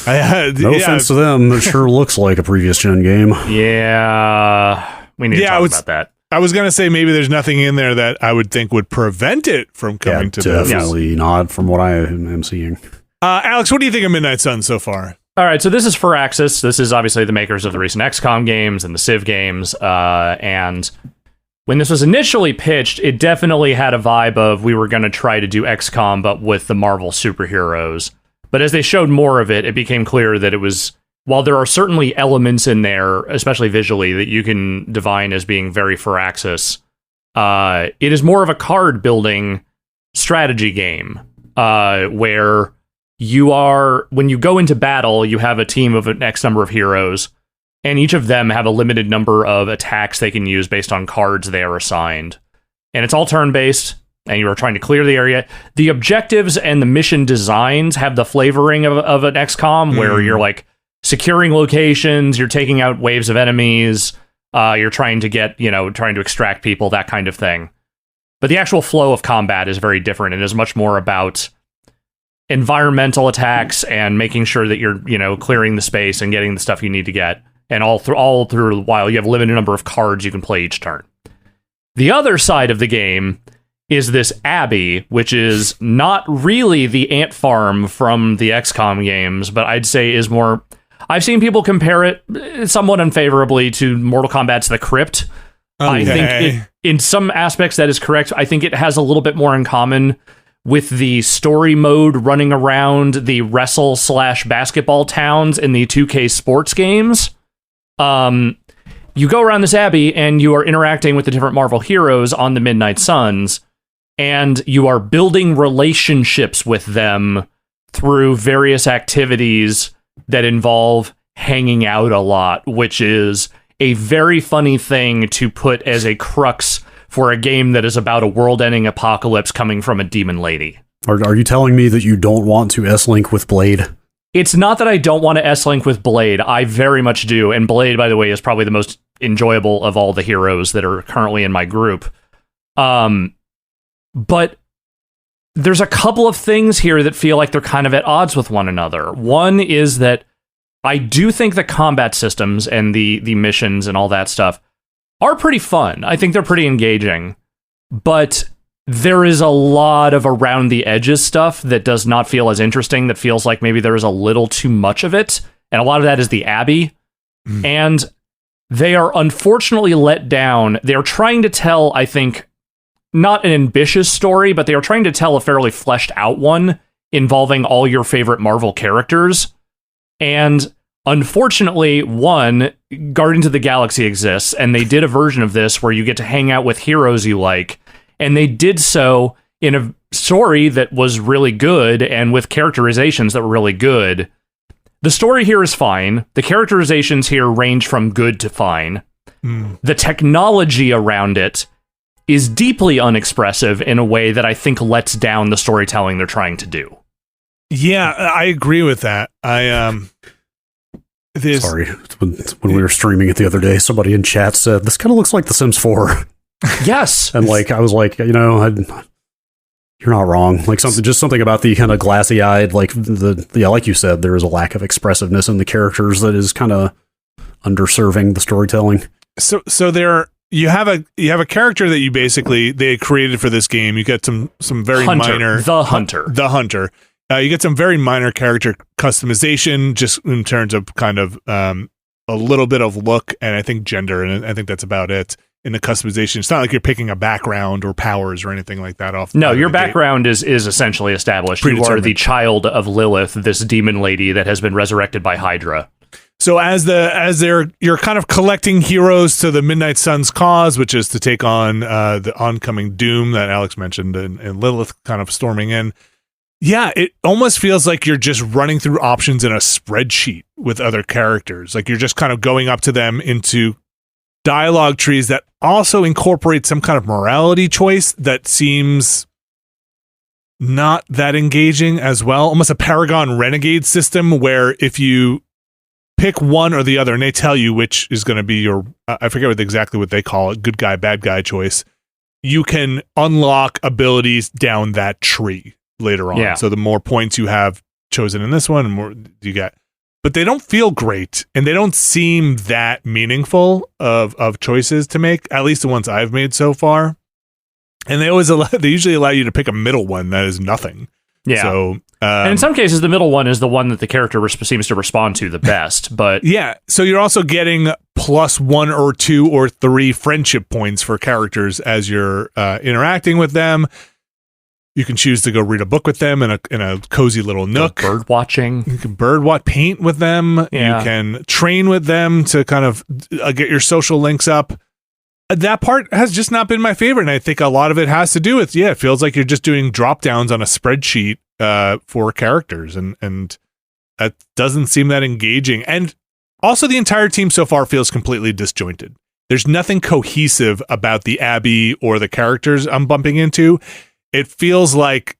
No offense to them, it sure looks like a previous gen game. Yeah, we need to talk about that. I was gonna say maybe there's nothing in there that I would think would prevent it from coming to this. Definitely not, from what I am seeing. Alex, what do you think of Midnight Suns so far? All right, so this is Firaxis. This is obviously the makers of the recent XCOM games and the Civ games. And when this was initially pitched, it definitely had a vibe of we were going to try to do XCOM, but with the Marvel superheroes. But as they showed more of it, it became clear that it was, while there are certainly elements in there, especially visually, that you can divine as being very Firaxis, it is more of a card-building strategy game, where when you go into battle, you have a team of an X number of heroes, and each of them have a limited number of attacks they can use based on cards they are assigned. And it's all turn-based, and you are trying to clear the area. The objectives and the mission designs have the flavoring of an XCOM, where you're like securing locations, you're taking out waves of enemies, you're trying to extract people, that kind of thing. But the actual flow of combat is very different and is much more about environmental attacks and making sure that you're, clearing the space and getting the stuff you need to get. And all through the while, you have a limited number of cards you can play each turn. The other side of the game is this Abbey, which is not really the ant farm from the XCOM games, but I'd say is more... I've seen people compare it somewhat unfavorably to Mortal Kombat's The Crypt. Okay. I think in some aspects that is correct. I think it has a little bit more in common with the story mode running around the wrestle/basketball towns in the 2K sports games. You go around this Abbey and you are interacting with the different Marvel heroes on the Midnight Suns, and you are building relationships with them through various activities that involve hanging out a lot, which is a very funny thing to put as a crux for a game that is about a world-ending apocalypse coming from a demon lady. Are you telling me that you don't want to S-Link with Blade? It's not that I don't want to S-Link with Blade. I very much do. And Blade, by the way, is probably the most enjoyable of all the heroes that are currently in my group. But there's a couple of things here that feel like they're kind of at odds with one another. One is that I do think the combat systems and the missions and all that stuff are pretty fun. I think they're pretty engaging. But there is a lot of around the edges stuff that does not feel as interesting, that feels like maybe there is a little too much of it. And a lot of that is the Abbey. And they are unfortunately let down. They're trying to tell, I think, not an ambitious story, but they are trying to tell a fairly fleshed out one involving all your favorite Marvel characters. And unfortunately, Guardians of the Galaxy exists, and they did a version of this where you get to hang out with heroes you like, and they did so in a story that was really good and with characterizations that were really good. The story here is fine. The characterizations here range from good to fine. The technology around it is deeply unexpressive in a way that I think lets down the storytelling they're trying to do. Yeah, I agree with that. Sorry, when we were streaming it the other day, somebody in chat said, this kind of looks like The Sims 4. Yes. And like, I was like, you're not wrong. Like something about the kind of glassy eyed, like like you said, there is a lack of expressiveness in the characters that is kind of underserving the storytelling. So you have a character that they created for this game. You get some very minor the hunter. You get some very minor character customization, just in terms of kind of a little bit of look and I think gender, and I think that's about it. In the customization, it's not like you're picking a background or powers or anything like that off. No, your background is essentially established. You are the child of Lilith, this demon lady that has been resurrected by Hydra. So you're kind of collecting heroes to the Midnight Sun's cause, which is to take on the oncoming doom that Alex mentioned, and Lilith kind of storming in. Yeah, it almost feels like you're just running through options in a spreadsheet with other characters. Like you're just kind of going up to them into dialogue trees that also incorporate some kind of morality choice that seems not that engaging as well. Almost a Paragon Renegade system where if you pick one or the other and they tell you which is going to be your, I forget exactly what they call it, good guy, bad guy choice, you can unlock abilities down that tree later on. Yeah. So the more points you have chosen in this one, the more you get. But they don't feel great, and they don't seem that meaningful of choices to make, at least the ones I've made so far. And they usually allow you to pick a middle one that is nothing. Yeah. So, and in some cases, the middle one is the one that the character seems to respond to the best. But yeah, so you're also getting +1 or 2 or 3 friendship points for characters as you're interacting with them. You can choose to go read a book with them in a cozy little nook. Bird watching. You can paint with them. Yeah. You can train with them to kind of get your social links up. That part has just not been my favorite, and I think a lot of it has to do with, it feels like you're just doing drop downs on a spreadsheet for characters, and that doesn't seem that engaging. And also, the entire team so far feels completely disjointed. There's nothing cohesive about the Abby or the characters I'm bumping into. It feels like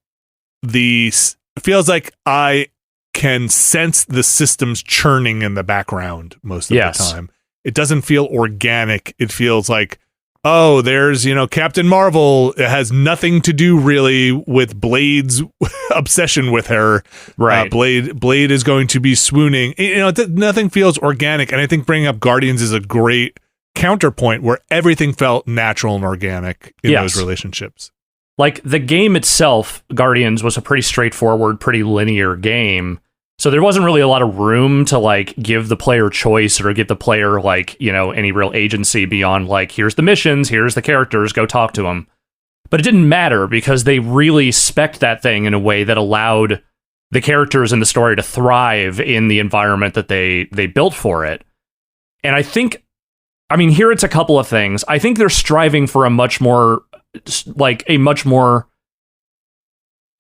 I can sense the systems churning in the background most of the time. It doesn't feel organic. It feels like, oh, there's, Captain Marvel. It has nothing to do really with Blade's obsession with her. Right. Blade is going to be swooning. Nothing feels organic. And I think bringing up Guardians is a great counterpoint where everything felt natural and organic in those relationships. Like, the game itself, Guardians, was a pretty straightforward, pretty linear game. So there wasn't really a lot of room to, like, give the player choice or give the player, like, any real agency beyond, like, here's the missions, here's the characters, go talk to them. But it didn't matter because they really spec'd that thing in a way that allowed the characters in the story to thrive in the environment that they built for it. And I think, here it's a couple of things. I think they're striving for a much more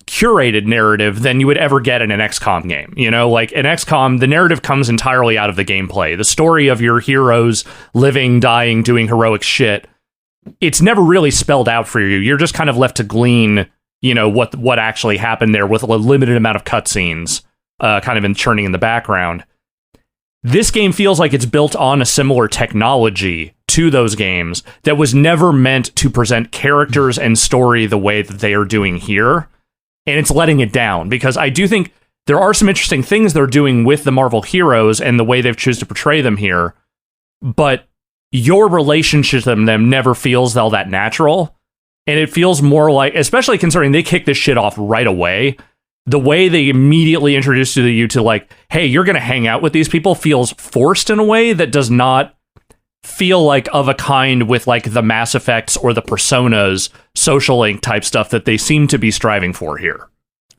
curated narrative than you would ever get in an XCOM game. Like in XCOM, the narrative comes entirely out of the gameplay. The story of your heroes living, dying, doing heroic shit, it's never really spelled out for you. You're just kind of left to glean, what actually happened there with a limited amount of cutscenes, kind of churning in the background. This game feels like it's built on a similar technology to those games that was never meant to present characters and story the way that they are doing here. And it's letting it down, because I do think there are some interesting things they're doing with the Marvel heroes and the way they've chosen to portray them here. But your relationship to them never feels all that natural. And it feels more like, especially considering they kick this shit off right away, the way they immediately introduce you to like, hey, you're going to hang out with these people feels forced in a way that does not feel like of a kind with like the Mass Effects or the Personas social link type stuff that they seem to be striving for here.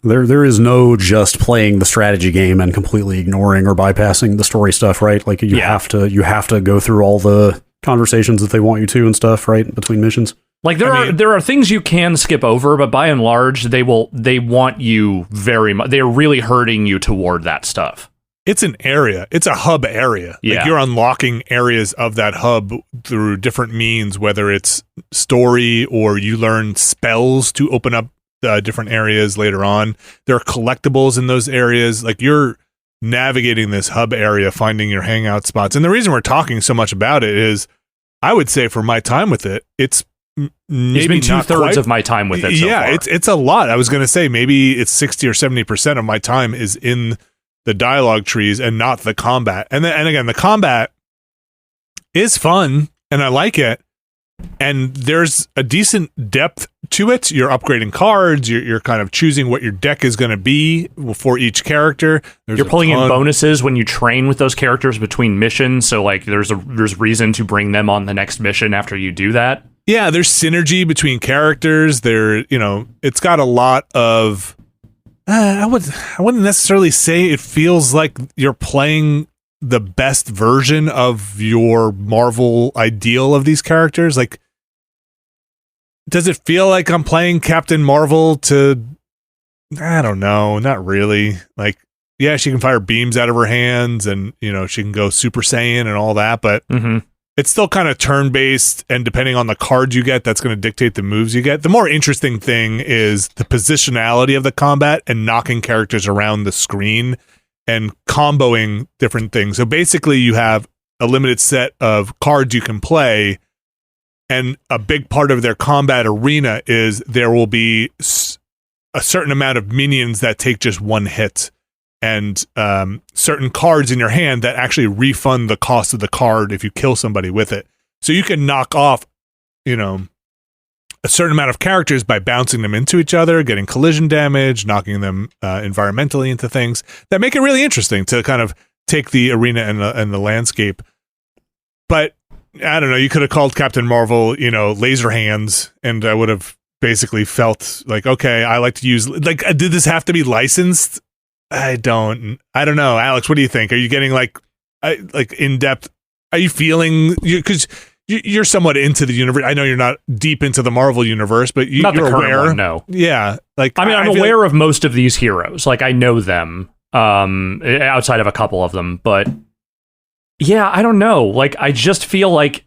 There is no just playing the strategy game and completely ignoring or bypassing the story stuff, right? Like you have to go through all the conversations that they want you to and stuff, right? Between missions. Like there are things you can skip over, but by and large, they want you very much. They're really hurting you toward that stuff. It's an area. It's a hub area. Yeah. Like you're unlocking areas of that hub through different means, whether it's story or you learn spells to open up different areas later on. There are collectibles in those areas. Like you're navigating this hub area, finding your hangout spots. And the reason we're talking so much about it is, I would say for my time with it, it's maybe been 2/3 of my time with it. So far. It's a lot. I was going to say maybe it's 60 or 70% of my time is in the dialogue trees and not the combat. And again, the combat is fun and I like it. And there's a decent depth to it. You're upgrading cards. You're kind of choosing what your deck is going to be for each character. You're pulling in bonuses when you train with those characters between missions. So like there's reason to bring them on the next mission after you do that. Yeah, there's synergy between characters. It's got a lot of. I wouldn't necessarily say it feels like you're playing the best version of your Marvel ideal of these characters. Like, does it feel like I'm playing Captain Marvel to? I don't know, not really. Like, yeah, she can fire beams out of her hands, and she can go Super Saiyan and all that, but. Mm-hmm. It's still kind of turn-based, and depending on the cards you get, that's going to dictate the moves you get. The more interesting thing is the positionality of the combat and knocking characters around the screen and comboing different things. So basically, you have a limited set of cards you can play, and a big part of their combat arena is there will be a certain amount of minions that take just one hit. And certain cards in your hand that actually refund the cost of the card if you kill somebody with it. So you can knock off, a certain amount of characters by bouncing them into each other, getting collision damage, knocking them environmentally into things that make it really interesting to kind of take the arena and the landscape. But I don't know, you could have called Captain Marvel, laser hands, and I would have basically felt like, okay, I like to use, like, did this have to be licensed? I don't know. Alex, what do you think? Are you getting like in depth? Are you feeling, because you're somewhat into the universe. I know you're not deep into the Marvel universe, but you're aware. One, no. Yeah. Like, I'm aware of most of these heroes. Like I know them, outside of a couple of them, but yeah, I don't know. Like, I just feel like,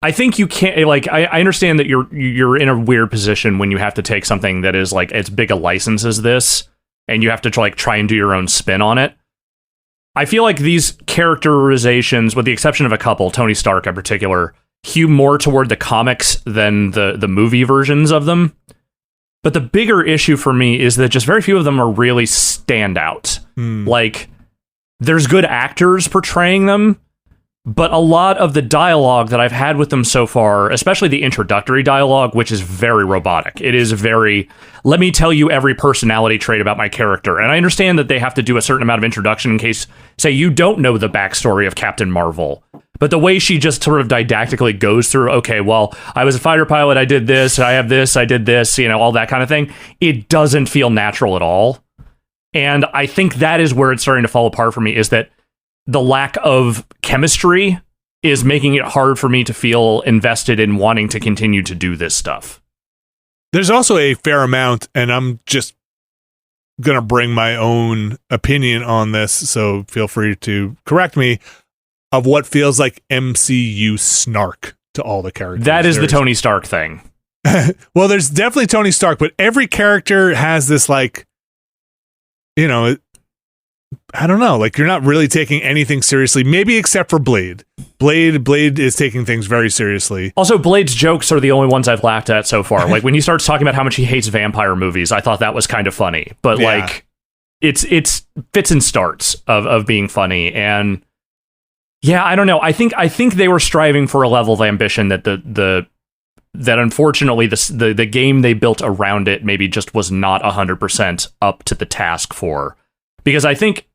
I think you can't, like, I understand that you're in a weird position when you have to take something that is like as big a license as this, and you have to try and do your own spin on it. I feel like these characterizations, with the exception of a couple, Tony Stark in particular, hew more toward the comics than the movie versions of them. But the bigger issue for me is that just very few of them are really standout. Like, there's good actors portraying them, but a lot of the dialogue that I've had with them so far, especially the introductory dialogue, which is very robotic. It is very, let me tell you every personality trait about my character. And I understand that they have to do a certain amount of introduction in case, say, you don't know the backstory of Captain Marvel. But the way she just sort of didactically goes through, okay, well, I was a fighter pilot, I did this, I have this, I did this, all that kind of thing. It doesn't feel natural at all. And I think that is where it's starting to fall apart for me, is that the lack of chemistry is making it hard for me to feel invested in wanting to continue to do this stuff. There's also a fair amount, and I'm just going to bring my own opinion on this, so feel free to correct me, of what feels like MCU snark to all the characters. That is the Tony Stark thing. Well, there's definitely Tony Stark, but every character has this, like, I don't know, like, you're not really taking anything seriously, maybe except for Blade. Blade is taking things very seriously. Also, Blade's jokes are the only ones I've laughed at so far. Like, when he starts talking about how much he hates vampire movies, I thought that was kind of funny. But, like, it's fits and starts of being funny. And, yeah, I don't know. I think they were striving for a level of ambition that that unfortunately the game they built around it maybe just was not 100% up to the task for. Because I think,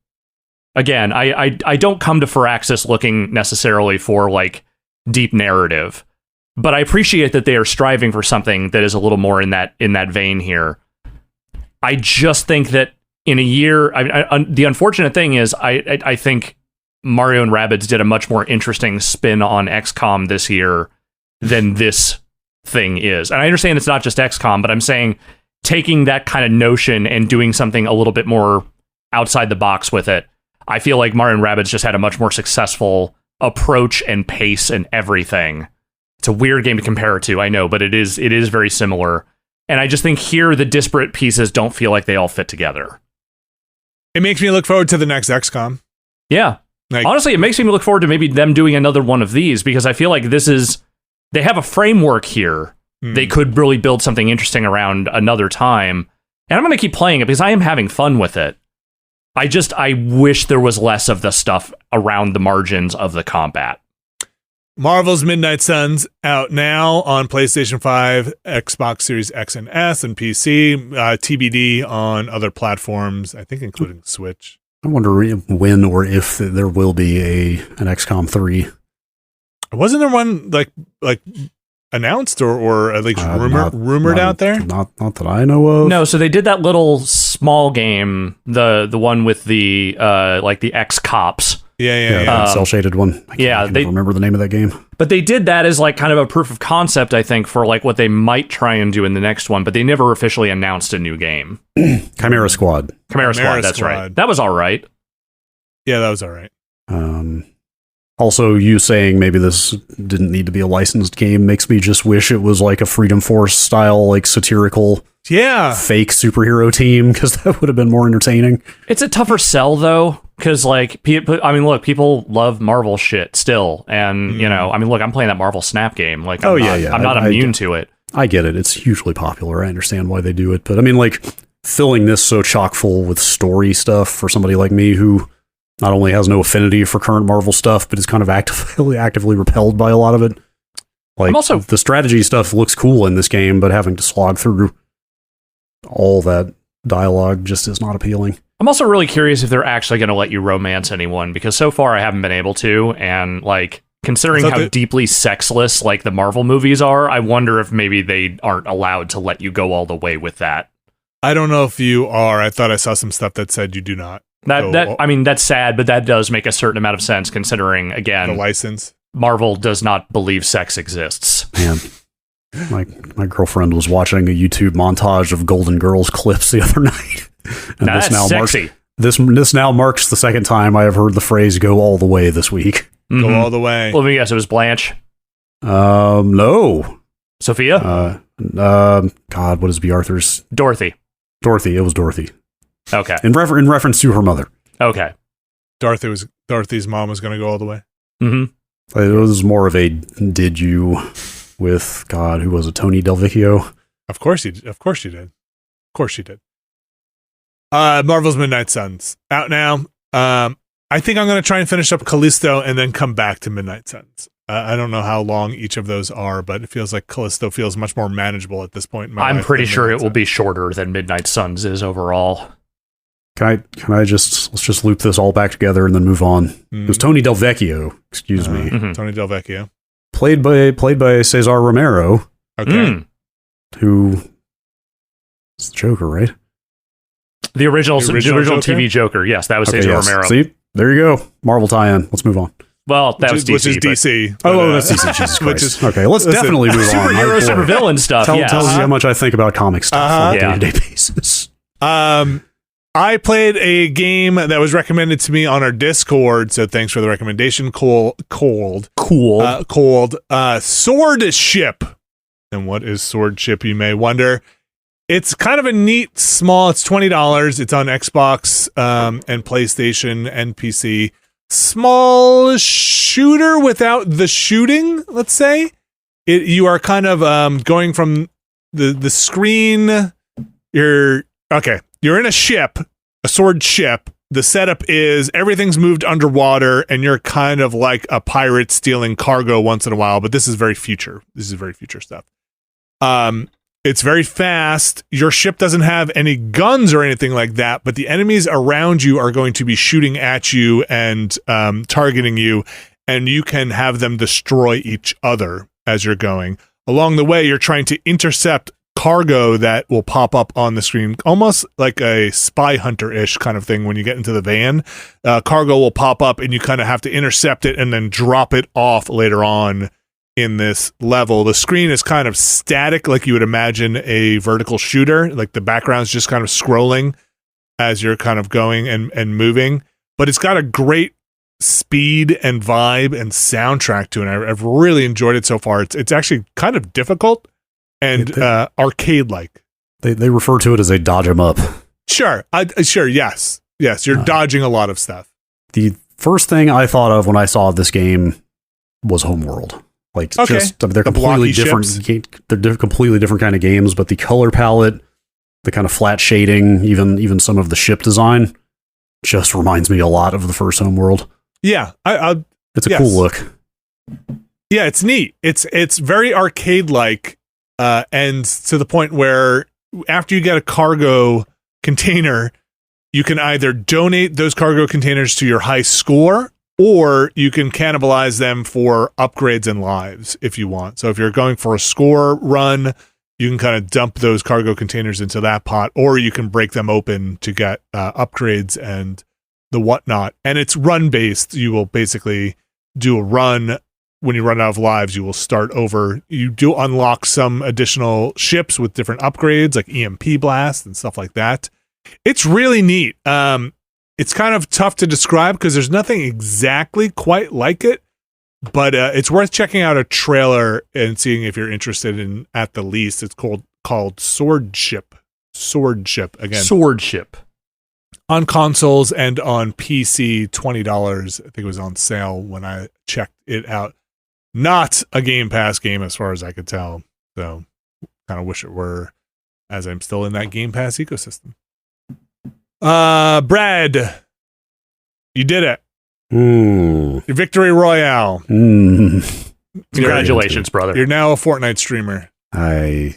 again, I don't come to Firaxis looking necessarily for, like, deep narrative, but I appreciate that they are striving for something that is a little more in that vein here. I just think that in a year, the unfortunate thing is I think Mario and Rabbids did a much more interesting spin on XCOM this year than this thing is. And I understand it's not just XCOM, but I'm saying taking that kind of notion and doing something a little bit more outside the box with it. I feel like Mario and Rabbids just had a much more successful approach and pace and everything. It's a weird game to compare it to, I know, but it is very similar. And I just think here the disparate pieces don't feel like they all fit together. It makes me look forward to the next XCOM. Yeah. Honestly, it makes me look forward to maybe them doing another one of these, because I feel like they have a framework here. They could really build something interesting around another time. And I'm going to keep playing it because I am having fun with it. I wish there was less of the stuff around the margins of the combat. Marvel's Midnight Suns out now on PlayStation 5, Xbox Series X and S, and PC. TBD on other platforms, I think including Switch. I wonder when or if there will be an XCOM 3. Wasn't there one like announced or at least rumored out there? Not that I know of. No, so they did that little small game, the one with the the ex-cops. Yeah. Cell-shaded one. I can't remember the name of that game. But they did that as like kind of a proof of concept, I think, for like what they might try and do in the next one, but they never officially announced a new game. Chimera Squad. Chimera Squad, that's right. That was all right. Yeah, that was all right. Also, you saying maybe this didn't need to be a licensed game makes me just wish it was like a Freedom Force style, like satirical, fake superhero team, because that would have been more entertaining. It's a tougher sell though, because people love Marvel shit still, and I'm playing that Marvel Snap game. Like, I'm not immune to it. I get it; it's hugely popular. I understand why they do it, but I mean, like filling this so chock full with story stuff for somebody like me who not only has no affinity for current Marvel stuff, but is kind of actively repelled by a lot of it. Like, the strategy stuff looks cool in this game, but having to slog through all that dialogue just is not appealing. I'm also really curious if they're actually going to let you romance anyone, because so far I haven't been able to, and like considering how deeply sexless like the Marvel movies are, I wonder if maybe they aren't allowed to let you go all the way with that. I don't know if you are. I thought I saw some stuff that said you do not. That's sad, but that does make a certain amount of sense considering, again, the license. Marvel does not believe sex exists. Man, my girlfriend was watching a YouTube montage of Golden Girls clips the other night. And that's sexy. This now marks the second time I have heard the phrase "go all the way" this week. Mm-hmm. Go all the way. Well, let me guess, it was Blanche. No. Sophia. God, what is B. Arthur's? Dorothy. It was Dorothy. Okay. In reference to her mother. Okay. Dorothy's mom was going to go all the way. Mm-hmm. It was more of a did you with God, who was it? Tony Del Vecchio? Of course you did. Marvel's Midnight Suns out now. I think I'm going to try and finish up Callisto and then come back to Midnight Suns. I don't know how long each of those are, but it feels like Callisto feels much more manageable at this point in my life. I'm pretty sure it will be shorter than Midnight Suns is overall. Can I let's just loop this all back together and then move on. It was Tony Del Vecchio, excuse me. Mm-hmm. Tony Del Vecchio. Played by Cesar Romero. Okay. Who is the Joker, right? The original TV Joker. Yes, that was Cesar Romero. See? There you go. Marvel tie-in. Let's move on. Well, that was DC. Which is DC. That's DC. Jesus Christ. Okay, let's definitely move on. Superhero, supervillain stuff. Tells you how much I think about comic stuff on a day-to-day basis. I played a game that was recommended to me on our Discord, so thanks for the recommendation. Cold. Swordship. And what is Swordship, you may wonder? It's kind of a neat, small, it's $20. It's on Xbox and PlayStation and PC. Small shooter without the shooting, let's say. You are kind of going from the screen. You're in a ship, a sword ship. The setup is everything's moved underwater, and you're kind of like a pirate stealing cargo once in a while, but this is very future. This is very future stuff. It's very fast. Your ship doesn't have any guns or anything like that, but the enemies around you are going to be shooting at you and targeting you, and you can have them destroy each other as you're going. Along the way, you're trying to intercept cargo that will pop up on the screen, almost like a spy hunter-ish kind of thing. When you get into the van, cargo will pop up and you kind of have to intercept it and then drop it off later on in this level. The screen is kind of static, like you would imagine a vertical shooter, like the background's just kind of scrolling as you're kind of going and moving, but it's got a great speed and vibe and soundtrack to it. I've really enjoyed it so far. It's actually kind of difficult and arcade-like. They refer to it as a dodge 'em up. Sure. Yes. You're dodging a lot of stuff. The first thing I thought of when I saw this game was Homeworld. Like, they're completely different. They're completely different kind of games, but the color palette, the kind of flat shading, even some of the ship design, just reminds me a lot of the first Homeworld. Yeah, it's a cool look. Yeah, it's neat. It's very arcade-like, and to the point where after you get a cargo container, you can either donate those cargo containers to your high score, or you can cannibalize them for upgrades and lives if you want. So if you're going for a score run, you can kind of dump those cargo containers into that pot, or you can break them open to get upgrades and the whatnot. And it's run based. You will basically do a run. When you run out of lives, you will start over. You do unlock some additional ships with different upgrades, like EMP blast and stuff like that. It's really neat. It's kind of tough to describe because there's nothing exactly quite like it, but it's worth checking out a trailer and seeing if you're interested in, at the least. It's called Swordship. Swordship again. Swordship. On consoles and on PC, $20. I think it was on sale when I checked it out. Not a Game Pass game as far as I could tell. So kind of wish it were, as I'm still in that Game Pass ecosystem. Brad, you did it. Your victory royale. Congratulations, brother. You're now a Fortnite streamer. I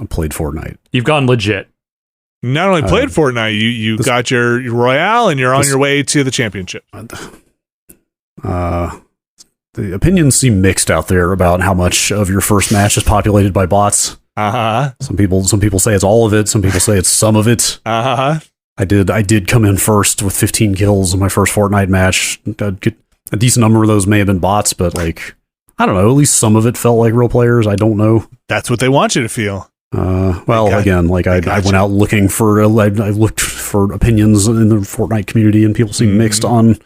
played Fortnite. You've gone legit. Not only played Fortnite, you got your royale and you're on your way to the championship. The opinions seem mixed out there about how much of your first match is populated by bots. Some people say it's all of it. Some people say it's some of it. I did come in first with 15 kills in my first Fortnite match. A decent number of those may have been bots, but like, I don't know, at least some of it felt like real players. I don't know. That's what they want you to feel. I went out looking for, I looked for opinions in the Fortnite community, and people seem mixed on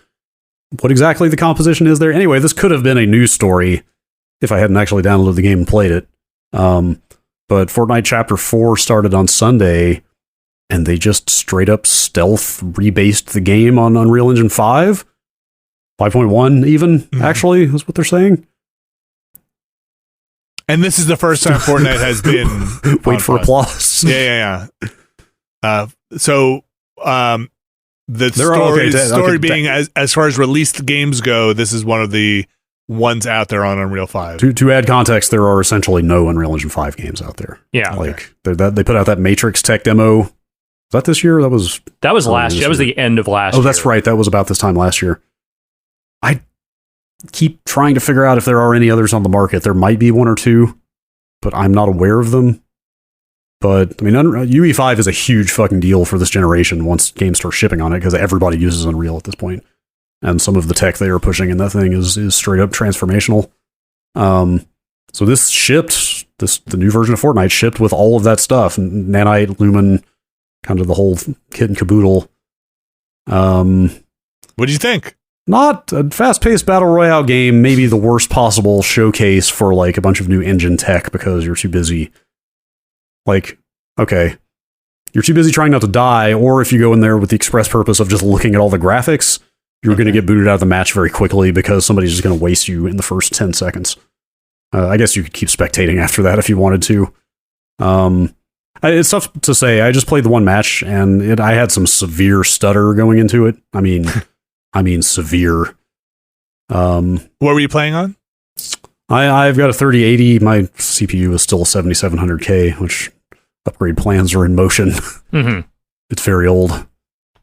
what exactly the composition is there. Anyway, this could have been a news story if I hadn't actually downloaded the game and played it. But Fortnite Chapter 4 started on Sunday, and they just straight up stealth rebased the game on Unreal Engine 5. 5.1 even, actually, is what they're saying. And this is the first time Fortnite has been... Wait for applause. Yeah. The story being, as far as released games go, this is one of the ones out there on Unreal 5. To add context, there are essentially no Unreal Engine 5 games out there. Yeah. Like, they put out that Matrix tech demo. Was that this year? That was last year. That was the end of last year. Oh, that's right. That was about this time last year. I keep trying to figure out if there are any others on the market. There might be one or two, but I'm not aware of them. But, I mean, UE5 is a huge fucking deal for this generation once games start shipping on it, because everybody uses Unreal at this point. And some of the tech they are pushing in that thing is straight up transformational. So this shipped, the new version of Fortnite shipped with all of that stuff. Nanite, Lumen, kind of the whole kit and caboodle. What do you think? Not a fast-paced battle royale game, maybe the worst possible showcase for like a bunch of new engine tech because you're too busy. Like, okay, you're too busy trying not to die, or if you go in there with the express purpose of just looking at all the graphics, you're going to get booted out of the match very quickly because somebody's just going to waste you in the first 10 seconds. I guess you could keep spectating after that if you wanted to. It's tough to say. I just played the one match, and I had some severe stutter going into it. I mean severe. What were you playing on? I've got a 3080. My CPU is still a 7700K, which upgrade plans are in motion. It's very old.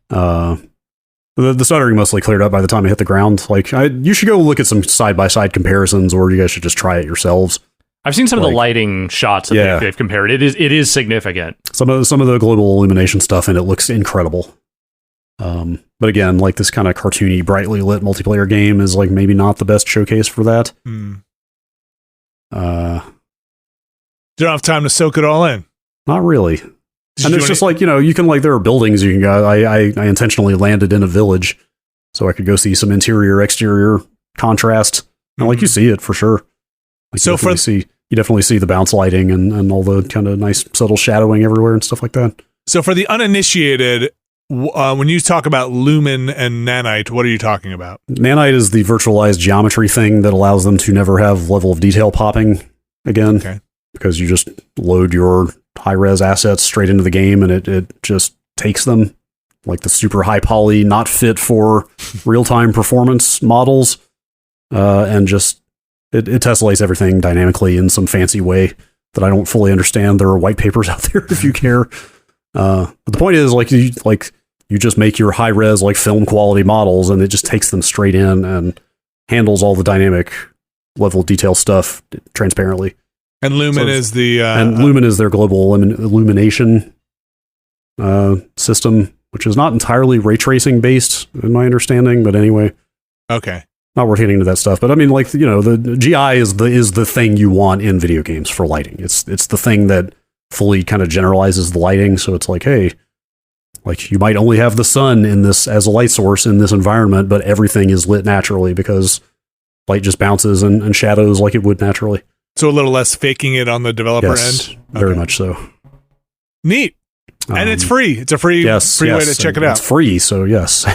The stuttering mostly cleared up by the time I hit the ground. Like, you should go look at some side-by-side comparisons, or you guys should just try it yourselves. I've seen some of the lighting shots that they've compared. It is significant. Some of the global illumination stuff, and it looks incredible. But again, like this kind of cartoony, brightly lit multiplayer game is like maybe not the best showcase for that. You don't have time to soak it all in. Not really. And it's just like, you can like, there are buildings you can go. I intentionally landed in a village so I could go see some interior exterior contrast. And like you see it for sure. Like, so you definitely see the bounce lighting and all the kind of nice subtle shadowing everywhere and stuff like that. So for the uninitiated, when you talk about Lumen and Nanite, what are you talking about? Nanite is the virtualized geometry thing that allows them to never have level of detail popping again. Okay. Because you just load your high-res assets straight into the game and it just takes them, like the super high poly, not fit for real-time performance models, and just it tessellates everything dynamically in some fancy way that I don't fully understand. There are white papers out there if you care. But the point is, you just make your high-res, like film quality models, and it just takes them straight in and handles all the dynamic level detail stuff transparently. And Lumen is Lumen is their global illumination system, which is not entirely ray tracing based, in my understanding. But anyway, okay, not worth getting into that stuff. But I mean, like the GI is the thing you want in video games for lighting. It's the thing that fully kind of generalizes the lighting. So it's like, hey, like you might only have the sun in this as a light source in this environment, but everything is lit naturally because light just bounces and shadows like it would naturally. So a little less faking it on the developer end? Okay. Very much so. Neat. And it's free. It's a free way to check it out. It's free, so yes.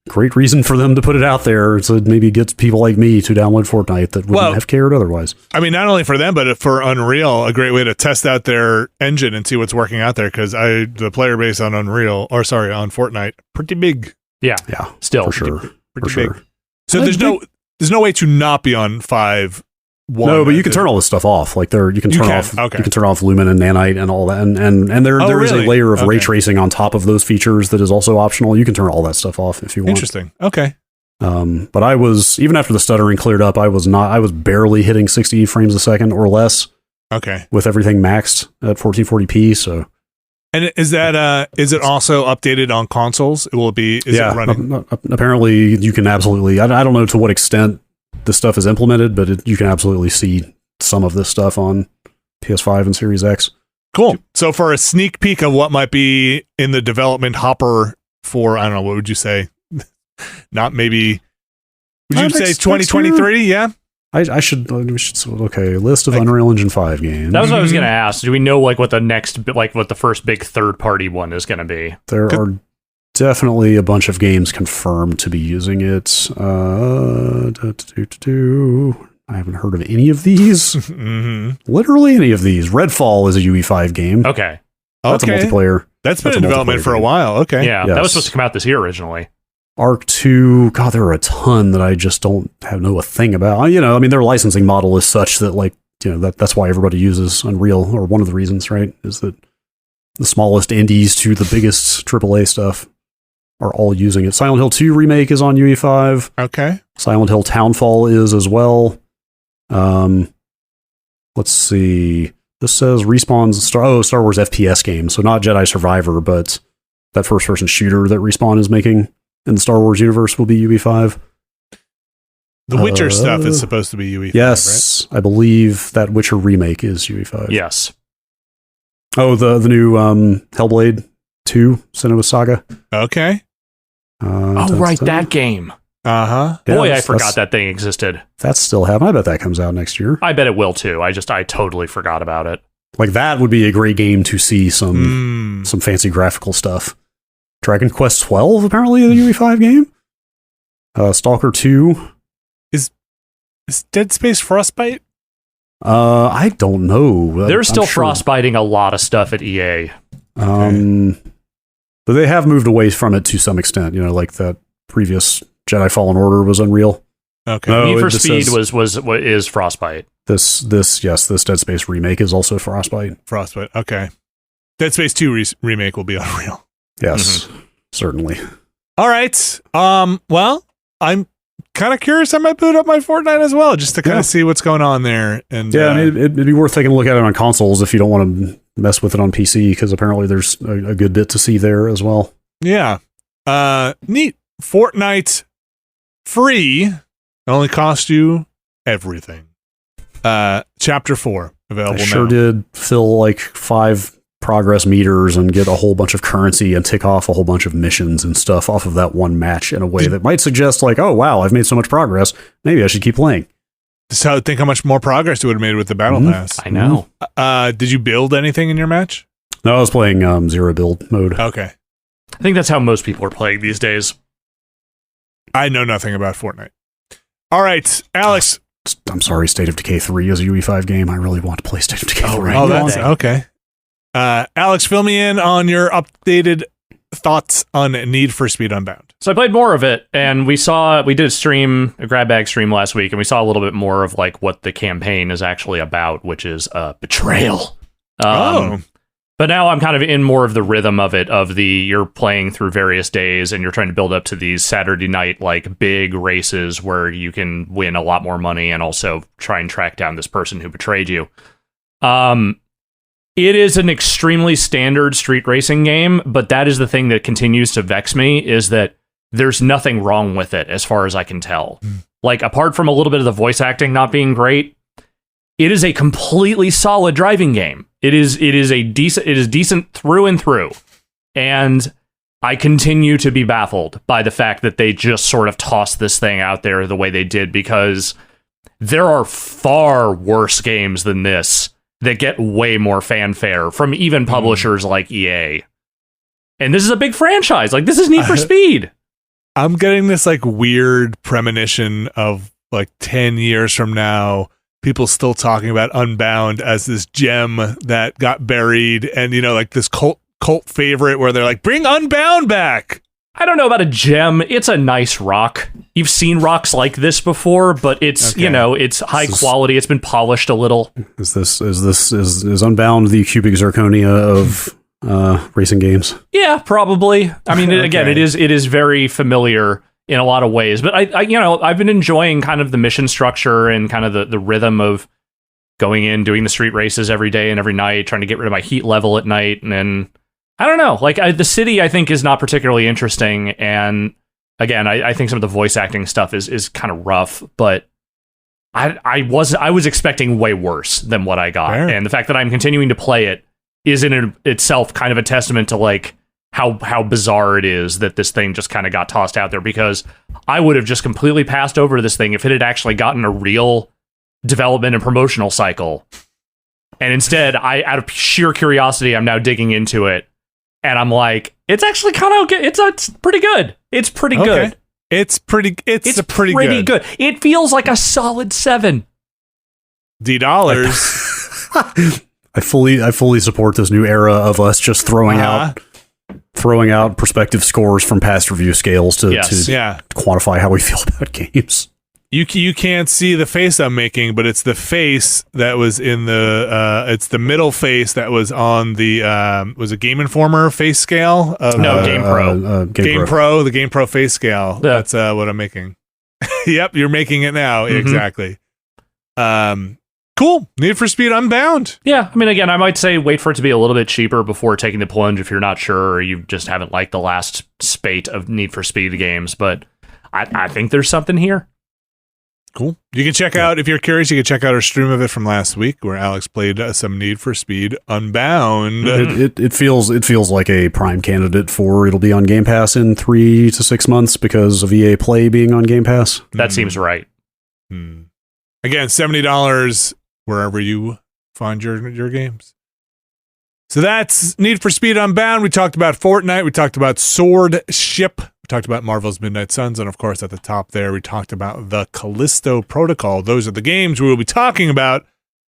Great reason for them to put it out there to maybe get people like me to download Fortnite that wouldn't have cared otherwise. I mean, not only for them, but for Unreal, a great way to test out their engine and see what's working out there, because the player base on on Fortnite, pretty big. Yeah. Still. For sure. Pretty big. So there's no way to not be on 5. No, but you can turn all this stuff off. Like you can turn off Lumen and Nanite and all that, and there is a layer of ray tracing on top of those features that is also optional. You can turn all that stuff off if you want. Interesting. Okay. But I was, even after the stuttering cleared up, I was barely hitting 60 frames a second or less. Okay. With everything maxed at 1440p. So. And is it also updated on consoles? Is it running? Apparently you can absolutely. I don't know to what extent this stuff is implemented, but you can absolutely see some of this stuff on PS5 and Series X. Cool. So for a sneak peek of what might be in the development hopper for, I don't know, what would you say? Not maybe, would you say 2023? Yeah. We should okay, list of Unreal Engine 5 games. That was what I was going to ask. Do we know what the first big third-party one is going to be? There are definitely a bunch of games confirmed to be using it. I haven't heard of any of these. Literally any of these. Redfall is a UE5 game. Okay. That's a multiplayer. That's been in development for a while. Okay. Yeah, that was supposed to come out this year originally. Arc 2, God, there are a ton that I just don't know a thing about. Their licensing model is such that, that's why everybody uses Unreal, or one of the reasons, right? Is that the smallest indies to the biggest AAA stuff are all using it. Silent Hill 2 Remake is on UE5. Okay. Silent Hill Townfall is as well. Let's see. This says Respawn's Star Wars FPS game. So not Jedi Survivor, but that first-person shooter that Respawn is making in the Star Wars universe will be UE5. The Witcher stuff is supposed to be UE5, yes, right? I believe that Witcher remake is UE5. Yes. Oh, the new Hellblade 2 Senua's Saga. Okay. That game. Uh-huh. Boy, I forgot that thing existed. That's still happening. I bet that comes out next year. I bet it will too. I totally forgot about it. Like, that would be a great game to see some fancy graphical stuff. Dragon Quest 12 apparently a UE5 game. Stalker 2. Is Dead Space Frostbite? I don't know. They're still frostbiting a lot of stuff at EA. But they have moved away from it to some extent. Like that previous Jedi Fallen Order was Unreal. Okay. Need for Speed is Frostbite. This Dead Space remake is also Frostbite. Frostbite. Okay. Dead Space 2 remake will be Unreal. Yes, certainly. All right. Well, I'm kind of curious. I might boot up my Fortnite as well, just to kind of see what's going on there. And it'd be worth taking a look at it on consoles if you don't want to mess with it on PC, because apparently there's a good bit to see there as well. Yeah. Neat. Fortnite free. It only cost you everything. Chapter 4 available. I sure now. did fill like 5 progress meters and get a whole bunch of currency and tick off a whole bunch of missions and stuff off of that one match in a way that might suggest like, oh wow, I've made so much progress, maybe I should keep playing. So think how much more progress you would have made with the battle pass. I know. Did you build anything in your match? No, I was playing zero build mode. Okay. I think that's how most people are playing these days. I know nothing about Fortnite. All right, Alex. I'm sorry, State of Decay 3 is a UE5 game. I really want to play State of Decay 3. right. Oh, that's okay. Alex, fill me in on your updated thoughts on Need for Speed Unbound. So I played more of it, and we did a grab bag stream last week, and we saw a little bit more of like what the campaign is actually about, which is betrayal. But now I'm kind of in more of the rhythm of it, you're playing through various days and you're trying to build up to these Saturday night like big races where you can win a lot more money and also try and track down this person who betrayed you. It is an extremely standard street racing game, but that is the thing that continues to vex me, is that there's nothing wrong with it as far as I can tell. Like, apart from a little bit of the voice acting not being great, it is a completely solid driving game. It is decent through and through. And I continue to be baffled by the fact that they just sort of tossed this thing out there the way they did, because there are far worse games than this that get way more fanfare from even publishers like EA. And this is a big franchise. Like, this is Need for Speed. I'm getting this like weird premonition of like 10 years from now, people still talking about Unbound as this gem that got buried, and like this cult favorite where they're like, bring Unbound back. I don't know about a gem. It's a nice rock. You've seen rocks like this before, but it's it's high quality. It's been polished a little. Is Unbound the cubic zirconia of racing games? Yeah, probably. I mean, again, it is very familiar in a lot of ways, but I've been enjoying kind of the mission structure and kind of the rhythm of going in, doing the street races every day and every night, trying to get rid of my heat level at night. And then, I don't know, like the city I think is not particularly interesting. And again, I think some of the voice acting stuff is kind of rough, but I was expecting way worse than what I got. Fair. And the fact that I'm continuing to play it is in itself kind of a testament to like how bizarre it is that this thing just kind of got tossed out there, because I would have just completely passed over this thing if it had actually gotten a real development and promotional cycle. And instead, out of sheer curiosity, I'm now digging into it, and I'm like, it's actually kind of okay. It's pretty good. It's pretty good. It's pretty good. It feels like a solid 7 $. I fully support this new era of us just throwing out perspective scores from past review scales to quantify how we feel about games. You can't see the face I'm making, but it's the face that was in it's the middle face that was on the was it Game Informer face scale? Game Pro. The Game Pro face scale. Yeah. That's what I'm making. Yep, you're making it now. Mm-hmm. Exactly. Cool. Need for Speed Unbound. Yeah, I mean, again, I might say wait for it to be a little bit cheaper before taking the plunge if you're not sure, or you just haven't liked the last spate of Need for Speed games, but I think there's something here. Cool. You can check out, if you're curious, you can check out our stream of it from last week where Alex played some Need for Speed Unbound. It feels like a prime candidate for it'll be on Game Pass in 3 to 6 months because of EA Play being on Game Pass. That seems right. Again, $70 wherever you find your games. So that's Need for Speed Unbound. We talked about Fortnite. We talked about Swordship. We talked about Marvel's Midnight Suns. And of course, at the top there, we talked about the Callisto Protocol. Those are the games we will be talking about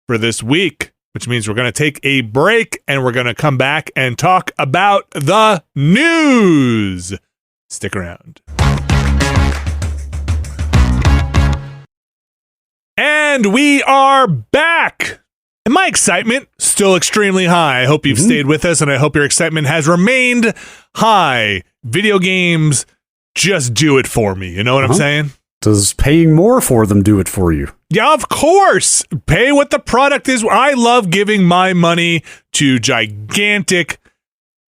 for this week, which means we're going to take a break and we're going to come back and talk about the news. Stick around. And we are back. And my excitement still extremely high. I hope you've stayed with us, and I hope your excitement has remained high. Video games just do it for me. You know what I'm saying? Does paying more for them do it for you? Yeah, of course. Pay what the product is. I love giving my money to gigantic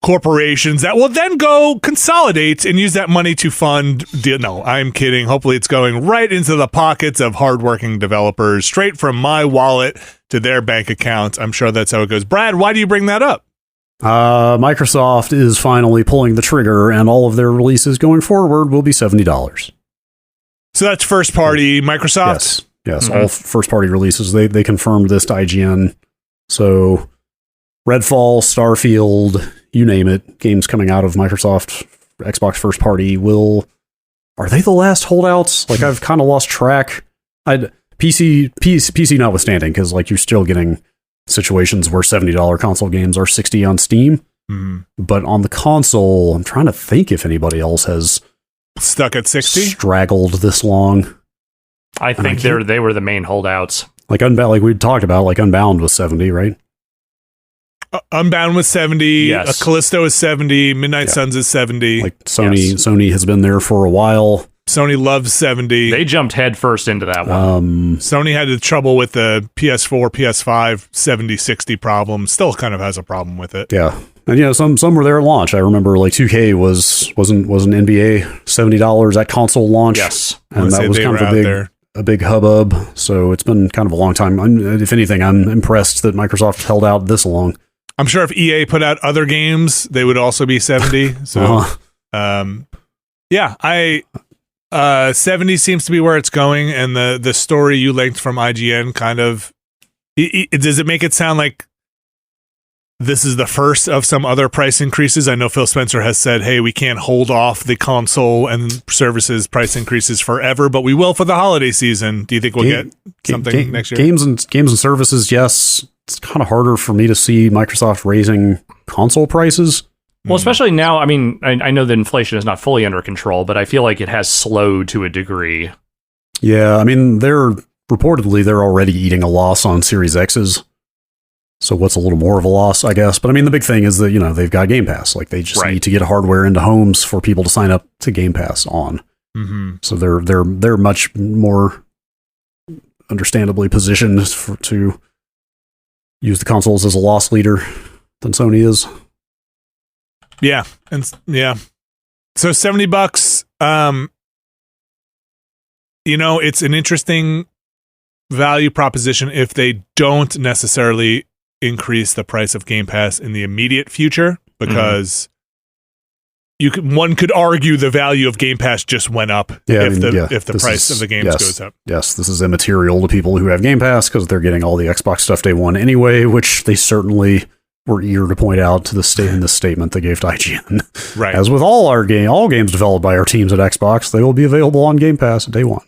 corporations that will then go consolidate and use that money to fund. No, I'm kidding. Hopefully it's going right into the pockets of hardworking developers, straight from my wallet to their bank account. I'm sure that's how it goes. Brad, why do you bring that up? Microsoft is finally pulling the trigger, and all of their releases going forward will be $70. So that's first party Microsoft? Yes, all first party releases. They confirmed this to IGN. So Redfall, Starfield, you name it, games coming out of Microsoft, Xbox first party are they the last holdouts? Like, I've kind of lost track. PC notwithstanding, because like you're still getting situations where $70 console games are $60 on Steam. But on the console, I'm trying to think if anybody else has stuck at 60, straggled this long. I think they were the main holdouts. Like Unbound, like we talked about, like Unbound was 70, right? Unbound was 70. Yes. Callisto is 70. Midnight Suns is 70. Like Sony has been there for a while. Sony loves 70. They jumped headfirst into that one. Sony had the trouble with the PS4, PS5 70-60 problem. Still kind of has a problem with it. Yeah. And some were there at launch. I remember like 2K wasn't NBA $70 at console launch. Yes. And that was kind of a big hubbub. So it's been kind of a long time. If anything, I'm impressed that Microsoft held out this long. I'm sure if EA put out other games, they would also be 70. So, 70 seems to be where it's going. And the story you linked from IGN kind of, does it make it sound like this is the first of some other price increases? I know Phil Spencer has said, hey, we can't hold off the console and services price increases forever, but we will for the holiday season. Do you think we'll get something next year? Games and services, yes. It's kind of harder for me to see Microsoft raising console prices. Well, especially now, I mean, I know that inflation is not fully under control, but I feel like it has slowed to a degree. Yeah, I mean, they're already eating a loss on Series X's. So what's a little more of a loss, I guess? But I mean, the big thing is that, they've got Game Pass. Like, they just need to get hardware into homes for people to sign up to Game Pass on. Mm-hmm. So they're much more understandably positioned to use the consoles as a loss leader than Sony is. Yeah. And so $70, it's an interesting value proposition if they don't necessarily increase the price of Game Pass in the immediate future, because one could argue the value of Game Pass just went up if the price of the games goes up. Yes, this is immaterial to people who have Game Pass because they're getting all the Xbox stuff day one anyway, which they certainly were eager to point out in this statement they gave to IGN. Right. As with all games developed by our teams at Xbox, they will be available on Game Pass day one.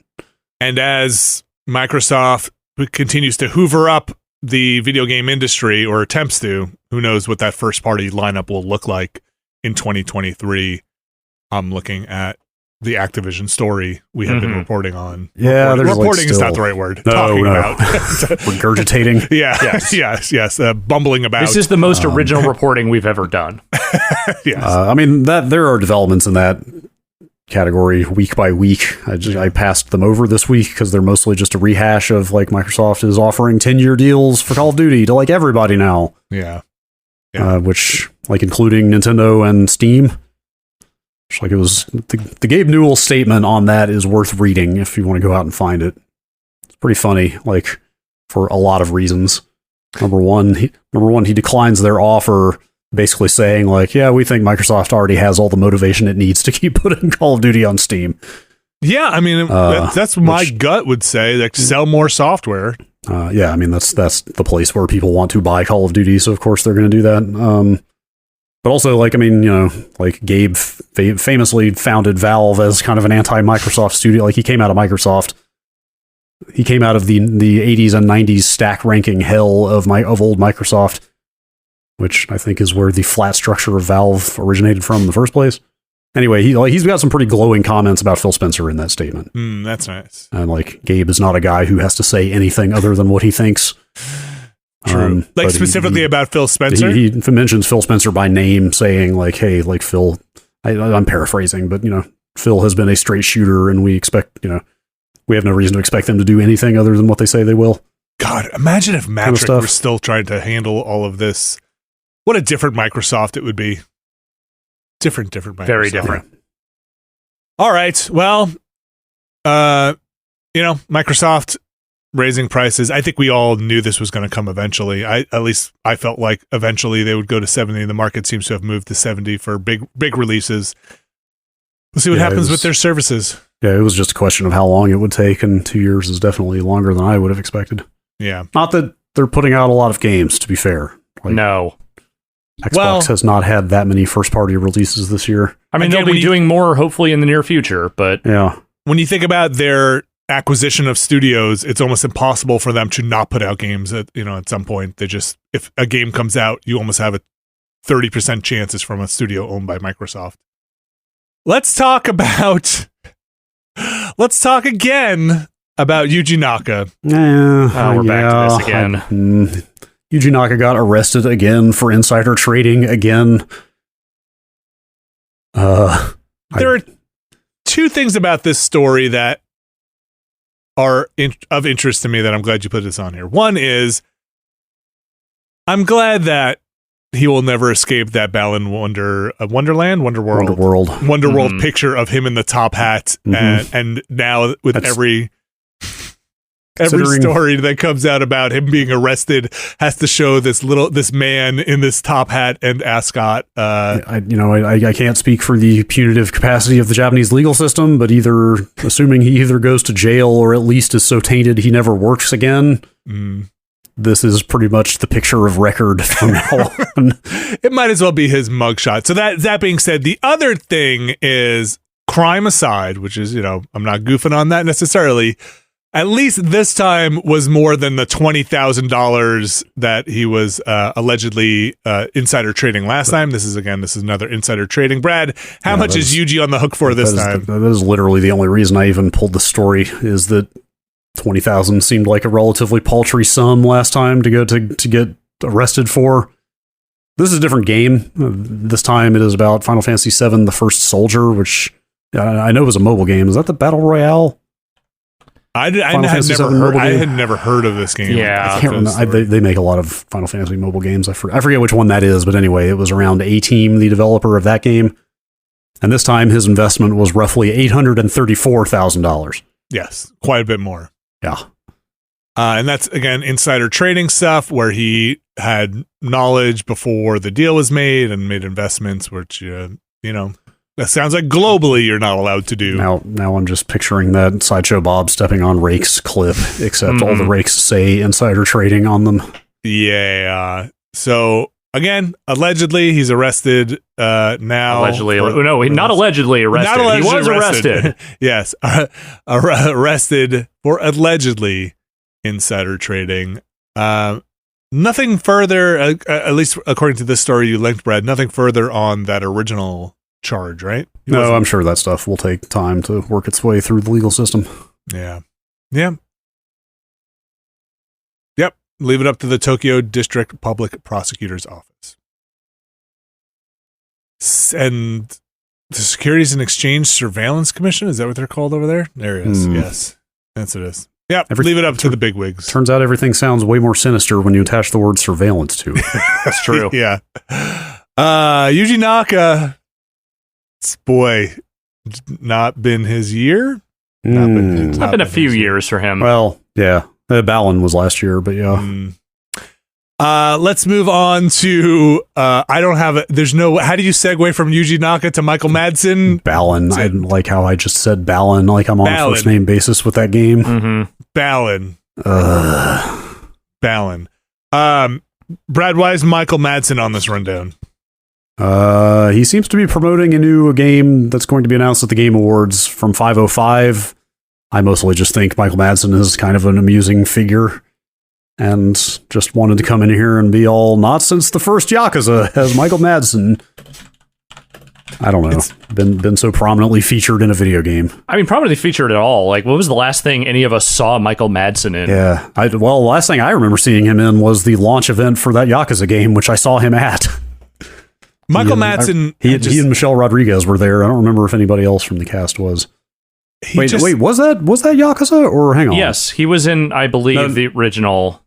And as Microsoft continues to hoover up the video game industry, or attempts to, who knows what that first party lineup will look like in 2023. I'm looking at the Activision story we have been reporting on. Yeah, reporting is not the right word. Talking about. Regurgitating. Yes. Bumbling about. This is the most original reporting we've ever done. Yes. I mean, there are developments in that category week by week. I passed them over this week because they're mostly just a rehash of like Microsoft is offering 10-year deals for Call of Duty to like everybody now. Yeah. Which like including Nintendo and Steam. Which, like, it was the Gabe Newell statement on that is worth reading if you want to go out and find it. It's pretty funny, like for a lot of reasons. Number one, he declines their offer, basically saying like, yeah, we think Microsoft already has all the motivation it needs to keep putting Call of Duty on Steam. Yeah, I mean, that's what my gut would say, like sell more software. Yeah, I mean, that's the place where people want to buy Call of Duty, so of course they're going to do that. But also, like, I mean, like Gabe famously founded Valve as kind of an anti-Microsoft studio. Like, he came out of Microsoft. He came out of the 80s and 90s stack ranking hell of old Microsoft, which I think is where the flat structure of Valve originated from in the first place. Anyway, he's got some pretty glowing comments about Phil Spencer in that statement. That's nice. And like, Gabe is not a guy who has to say anything other than what he thinks. True. Like specifically about Phil Spencer? He mentions Phil Spencer by name, saying like, hey, like Phil, I'm paraphrasing, but Phil has been a straight shooter and we expect, we have no reason to expect them to do anything other than what they say they will. God, imagine if Kind of Matrick stuff. were still trying to handle all of this. What a different Microsoft it would be. Different Microsoft. Very different. All right. Well, Microsoft raising prices. I think we all knew this was going to come eventually. At least I felt like eventually they would go to 70. The market seems to have moved to 70 for big releases. We'll see what happens with their services. Yeah, it was just a question of how long it would take, and 2 years is definitely longer than I would have expected. Yeah. Not that they're putting out a lot of games, to be fair. No. Xbox has not had that many first-party releases this year. I mean, Again, they'll be doing more, hopefully, in the near future, but... Yeah. When you think about their acquisition of studios, it's almost impossible for them to not put out games at some point. If a game comes out, you almost have a 30% chance it's from a studio owned by Microsoft. Let's talk again about Yuji Naka. We're back to this again. Yuji Naka got arrested again for insider trading again. There are two things about this story that are of interest to me that I'm glad you put this on here. One is, I'm glad that he will never escape that Balan Wonderworld picture of him in the top hat, and now with every story that comes out about him being arrested has to show this man in this top hat and ascot. I can't speak for the punitive capacity of the Japanese legal system, but assuming he either goes to jail or at least is so tainted he never works again. This is pretty much the picture of record from now on. It might as well be his mugshot. So that being said, the other thing is, crime aside, which is, I'm not goofing on that necessarily, at least this time was more than the $20,000 that he was allegedly insider trading last time. This is another insider trading. Brad, how much is Yuji on the hook for this time? That is literally the only reason I even pulled the story, is that 20,000 seemed like a relatively paltry sum last time to get arrested for. This is a different game. This time it is about Final Fantasy VII: The First Soldier, which I know was a mobile game. Is that the Battle Royale? I had never heard of this game. Yeah, I can't remember. They make a lot of Final Fantasy mobile games. I forget which one that is, but anyway, it was around A-Team, the developer of that game. And this time his investment was roughly $834,000. Yes, quite a bit more. Yeah. And that's, again, insider trading stuff where he had knowledge before the deal was made and made investments, which, that sounds like globally you're not allowed to do. Now I'm just picturing that Sideshow Bob stepping on rakes clip, except all the rakes say insider trading on them. Yeah. So, again, allegedly, he's arrested now. Not allegedly arrested. He was arrested. Yes. Arrested for allegedly insider trading. Nothing further, at least according to this story you linked, Brad, nothing further on that original charge, right? No, I'm sure that stuff will take time to work its way through the legal system. Yeah. Yep. Leave it up to the Tokyo District Public Prosecutor's Office. And the Securities and Exchange Surveillance Commission, is that what they're called over there? There it is. Yes. That's it is. Yeah, leave it up to the bigwigs. Turns out everything sounds way more sinister when you attach the word surveillance to it. That's true. Yeah. Yuji Naka, boy, not been his year. Not been a few years for him. Well, yeah. Balan was last year, but yeah. Let's move on to how do you segue from Yuji Naka to Michael Madsen? Balan. I didn't like how I just said Balan, like I'm on a first name basis with that game. Balan. Balan. Brad, why is Michael Madsen on this rundown? He seems to be promoting a new game that's going to be announced at the Game Awards from 505. I mostly just think Michael Madsen is kind of an amusing figure, and just wanted to come in here and be all, not since the first Yakuza has Michael Madsen. I don't know. Been so prominently featured in a video game. I mean, prominently featured at all. Like, what was the last thing any of us saw Michael Madsen in? Yeah. The last thing I remember seeing him in was the launch event for that Yakuza game, which I saw him at. Michael Madsen... He and Michelle Rodriguez were there. I don't remember if anybody else from the cast was. Wait, was that Yakuza or hang on? Yes, he was in, I believe, the original.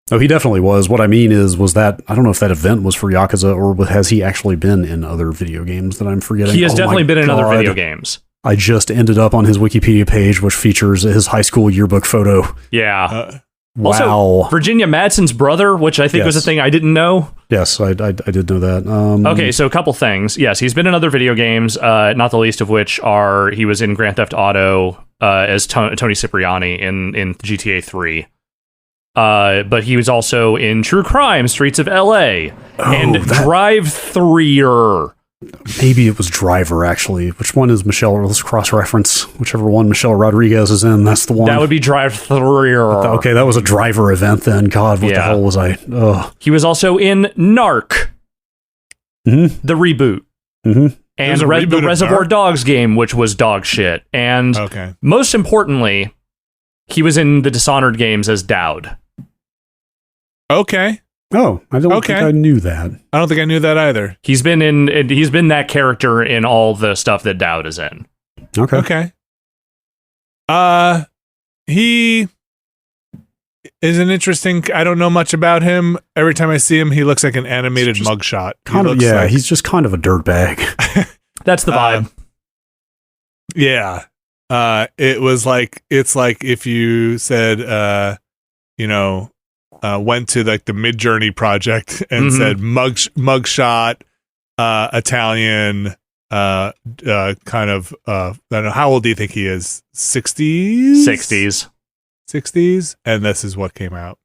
Oh, he definitely was. What I mean was that, I don't know if that event was for Yakuza or has he actually been in other video games that I'm forgetting? He has definitely been in other video games. I just ended up on his Wikipedia page, which features his high school yearbook photo. Yeah. Wow. Also, Virginia Madsen's brother, which I think was a thing I didn't know. Yes, I did know that. Okay, so a couple things. Yes, he's been in other video games, not the least of which are he was in Grand Theft Auto as Tony Cipriani in GTA 3. But he was also in True Crime, Streets of L.A. and Drive-Thruer. Maybe it was Driver, actually. Which one is Michelle? Let's cross-reference. Whichever one Michelle Rodriguez is in, that's the one. That would be Drive-Thruer. Okay, that was a Driver event then. God, what the hell was I? Ugh. He was also in Narc, the reboot. Mm-hmm. And the Reservoir Dogs game, which was dog shit. And most importantly, he was in the Dishonored games as Dowd. Okay. Oh, I don't think I knew that. I don't think I knew that either. He's been that character in all the stuff that Dowd is in. Okay. He is an interesting. I don't know much about him. Every time I see him, he looks like an animated mugshot. He's just kind of a dirtbag. That's the vibe. Yeah. It's like if you said, went to like the Midjourney project and said mugshot, Italian, kind of, I don't know, how old do you think he is? 60s? 60s? And this is what came out.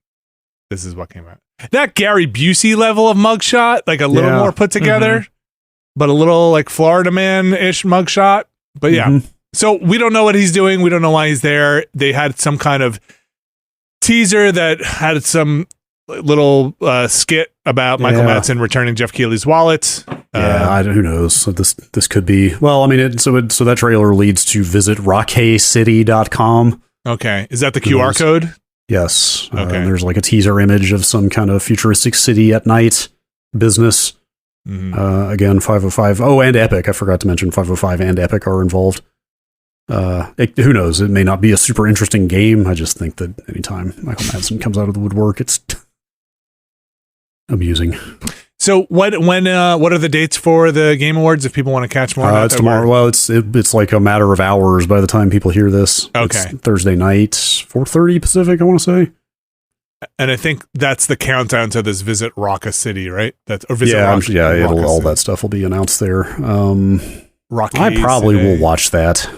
That Gary Busey level of mugshot, like a little more put together, but a little like Florida man-ish mugshot. But yeah. So we don't know what he's doing. We don't know why he's there. They had some kind of teaser that had some little skit about Michael Madsen returning Jeff Keighley's wallet. Who knows? So this could be. Well, I mean, so that trailer leads to visit rockaycity.com. Okay, is that the QR code? Yes. Okay. And there's like a teaser image of some kind of futuristic city at night business. Again, 505. Oh, and Epic. I forgot to mention 505 and Epic are involved. Who knows? It may not be a super interesting game. I just think that anytime Michael Madsen comes out of the woodwork, it's amusing. So what are the dates for the Game Awards if people want to catch more? It's tomorrow. Well, it's like a matter of hours by the time people hear this. Okay. It's Thursday night, 4:30 Pacific, I want to say. And I think that's the countdown to this Visit Rocka City, right? All that stuff will be announced there. I probably will watch that.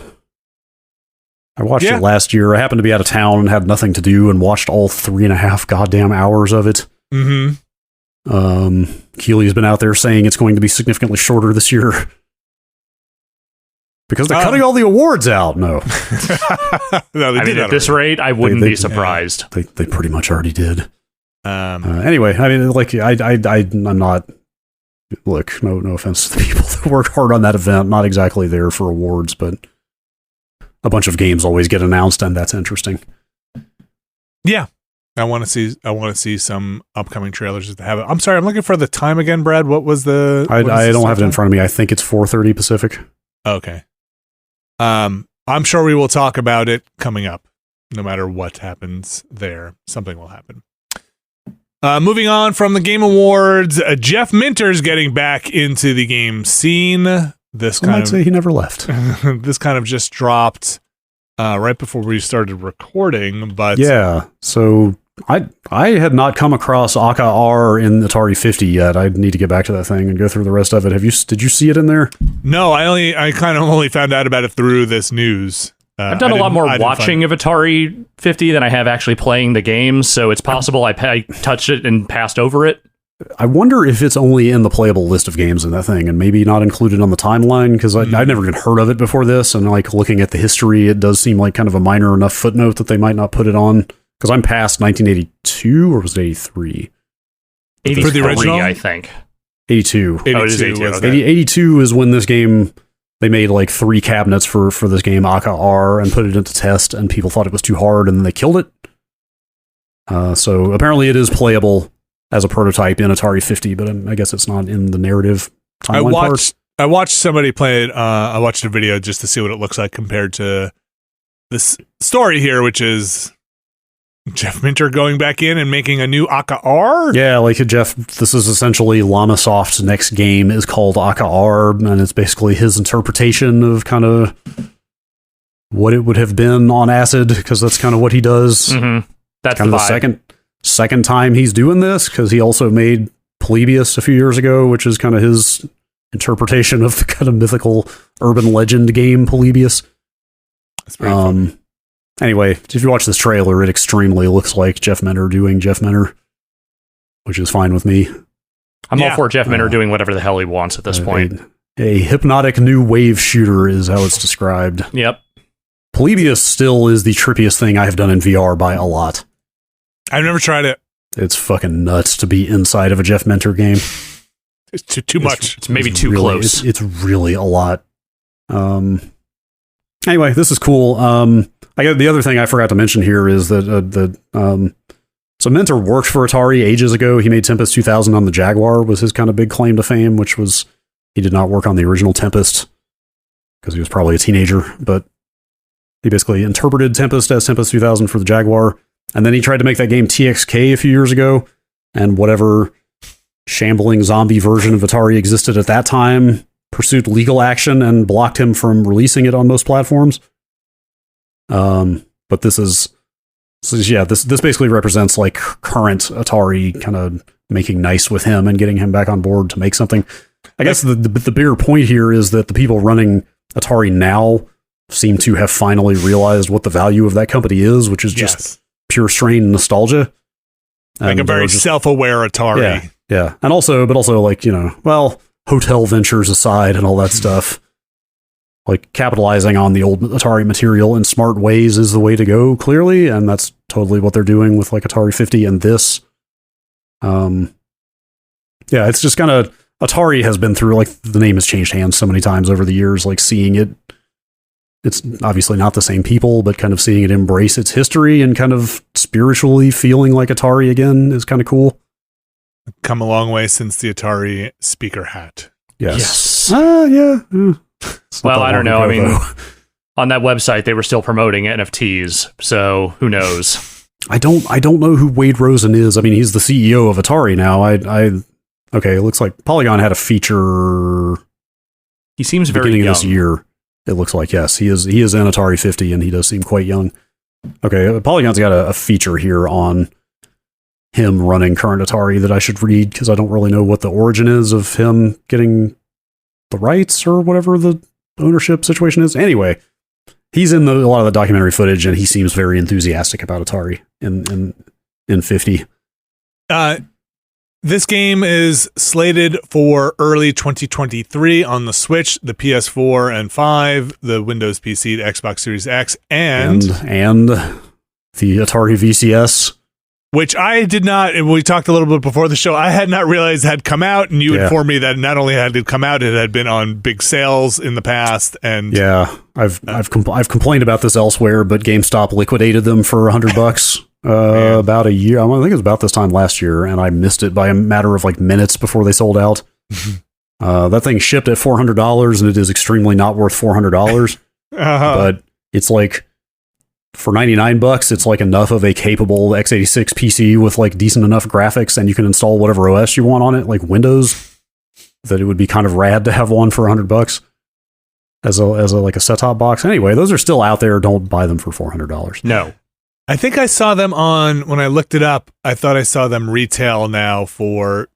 I watched it last year. I happened to be out of town and had nothing to do and watched all 3.5 goddamn hours of it. Keeley's been out there saying it's going to be significantly shorter this year because they're cutting all the awards out. No, at this rate, I wouldn't be surprised. They pretty much already did. Anyway, I mean, like I'm not. Look, no offense to the people that worked hard on that event. Not exactly there for awards, but a bunch of games always get announced, and that's interesting. Yeah. I want to see some upcoming trailers if they have it. I'm sorry, I'm looking for the time again, Brad. What was the? I don't have it in front of me. I think it's 4:30 Pacific. Okay. I'm sure we will talk about it coming up. No matter what happens there, something will happen. Moving on from the Game Awards, Jeff Minter's getting back into the game scene. I'd say he never left. This kind of just dropped right before we started recording, but yeah. So I had not come across Aka R in Atari 50 yet. I need to get back to that thing and go through the rest of it. Did you see it in there? No, I kind of only found out about it through this news. I've done a lot more watching of Atari 50 than I have actually playing the games, so it's possible I touched it and passed over it. I wonder if it's only in the playable list of games in that thing and maybe not included on the timeline, because I'd never even heard of it before this, and like looking at the history, it does seem like kind of a minor enough footnote that they might not put it on, because I'm past 1982, or was it 83? 83, for the original? I think. 82. 82. Oh, it is 82. Okay. 82 is when this game, they made like 3 cabinets for this game, Aka R, and put it into test, and people thought it was too hard, and then they killed it. So apparently it is playable as a prototype in Atari 50, but I guess it's not in the narrative timeline part. I watched somebody play it. I watched a video just to see what it looks like compared to this story here, which is Jeff Minter going back in and making a new Aka R. Yeah, like Jeff, this is essentially Llamasoft's next game is called Aka R, and it's basically his interpretation of kind of what it would have been on Acid, because that's kind of what he does. Mm-hmm. That's kind of the second time he's doing this, because he also made Polybius a few years ago, which is kind of his interpretation of the kind of mythical urban legend game Polybius. That's pretty funny. Anyway, if you watch this trailer, it extremely looks like Jeff Minter doing Jeff Minter, which is fine with me. I'm all for Jeff Minter doing whatever the hell he wants at this point. A hypnotic new wave shooter is how it's described. Yep. Polybius still is the trippiest thing I have done in VR by a lot. I've never tried it. It's fucking nuts to be inside of a Jeff Minter game. It's too much. It's maybe too close. It's really a lot. Anyway, this is cool. The other thing I forgot to mention here is that so Minter worked for Atari ages ago. He made Tempest 2000 on the Jaguar, was his kind of big claim to fame, which was he did not work on the original Tempest because he was probably a teenager, but he basically interpreted Tempest as Tempest 2000 for the Jaguar. And then he tried to make that game TXK a few years ago, and whatever shambling zombie version of Atari existed at that time pursued legal action and blocked him from releasing it on most platforms. But this basically represents like current Atari kind of making nice with him and getting him back on board to make something. I guess the bigger point here is that the people running Atari now seem to have finally realized what the value of that company is, which is just pure strain nostalgia. Like a very self-aware Atari. Yeah. And also like, hotel ventures aside and all that stuff, like capitalizing on the old Atari material in smart ways is the way to go, clearly. And that's totally what they're doing with like Atari 50 and this. It's just kind of, Atari has been through, like, the name has changed hands so many times over the years, like seeing it, it's obviously not the same people, but kind of seeing it embrace its history and kind of spiritually feeling like Atari again is kind of cool. Come a long way since the Atari speaker hat. Yes. Well, I don't know. I mean, on that website, they were still promoting NFTs, so who knows? I don't know who Wade Rosen is. I mean, he's the CEO of Atari now. Okay, it looks like Polygon had a feature. He seems very beginning young. of this year. It looks like, yes, he is in Atari 50, and he does seem quite young. Okay, Polygon's got a feature here on him running current Atari that I should read, because I don't really know what the origin is of him getting the rights or whatever the ownership situation is. Anyway, he's in a lot of the documentary footage, and he seems very enthusiastic about Atari in 50. This game is slated for early 2023 on the Switch, the PS4 and 5, the Windows PC, the Xbox Series X, and the Atari VCS. Which I did not, we talked a little bit before the show, I had not realized had come out, and you informed me that not only had it come out, it had been on big sales in the past. And I've complained about this elsewhere, but GameStop liquidated them for $100 about a year. I think it was about this time last year, and I missed it by a matter of like minutes before they sold out. That thing shipped at $400, and it is extremely not worth $400. But it's like, for $99, it's like enough of a capable x86 PC with like decent enough graphics, and you can install whatever OS you want on it, like Windows, that it would be kind of rad to have one for $100 as a like a set-top box. Anyway, those are still out there. Don't buy them for $400. No. I think I saw them when I looked it up, I thought I saw them retail now for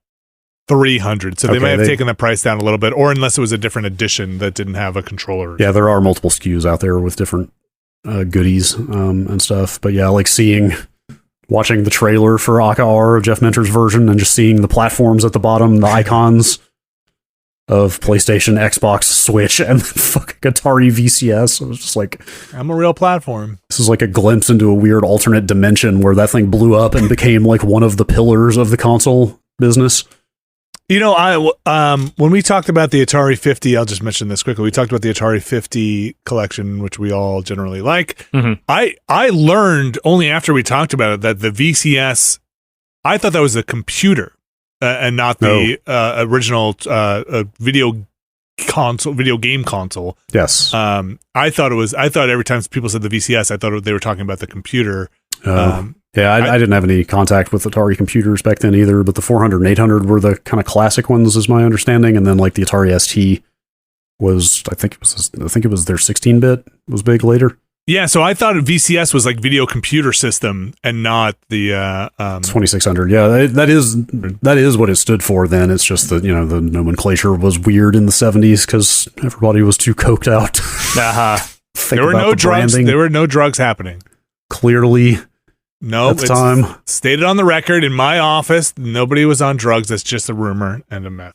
$300. So they might have taken the price down a little bit, or unless it was a different edition that didn't have a controller. Yeah, there are multiple SKUs out there with different goodies and stuff. But yeah, like watching the trailer for Aka R of Jeff Minter's version and just seeing the platforms at the bottom, the icons of PlayStation, Xbox, Switch, and fucking Atari VCS. I was just like, I'm a real platform. This is like a glimpse into a weird alternate dimension where that thing blew up and became like one of the pillars of the console business. You know, when we talked about the Atari 50, I'll just mention this quickly. We talked about the Atari 50 collection, which we all generally like. Mm-hmm. I learned only after we talked about it that the VCS, I thought that was a computer and not the original video video game console. Yes. I thought every time people said the VCS, I thought they were talking about the computer. I didn't have any contact with Atari computers back then either, but the 400 and 800 were the kind of classic ones, is my understanding. And then like the Atari ST was, I think it was their 16-bit was big later. Yeah, so I thought VCS was like video computer system and not the 2600. Yeah, that is what it stood for then. It's just that, the nomenclature was weird in the 70s because everybody was too coked out. There were no drugs. There were no drugs happening. Clearly. No, at the time. Stated on the record in my office, nobody was on drugs. That's just a rumor and a myth.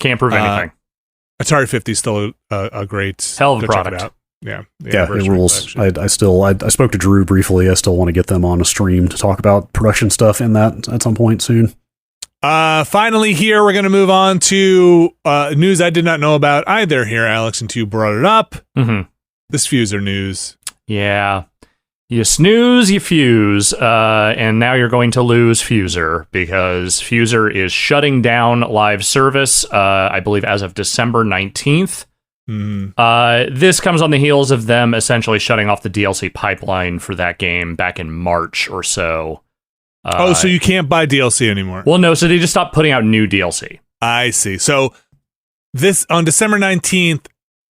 Can't prove anything. Atari 50 is still a great hell of a product. Yeah, it rules. I spoke to Drew briefly. I still want to get them on a stream to talk about production stuff in that at some point soon. Finally, here we're going to move on to news I did not know about either. Here, Alex, and you brought it up. Mm-hmm. This Fuser news. Yeah. You snooze, you fuse, and now you're going to lose Fuser because Fuser is shutting down live service, I believe, as of December 19th. This comes on the heels of them essentially shutting off the DLC pipeline for that game back in March or so. So you can't buy DLC anymore? Well, no, so they just stopped putting out new DLC. I see. So this on December 19th,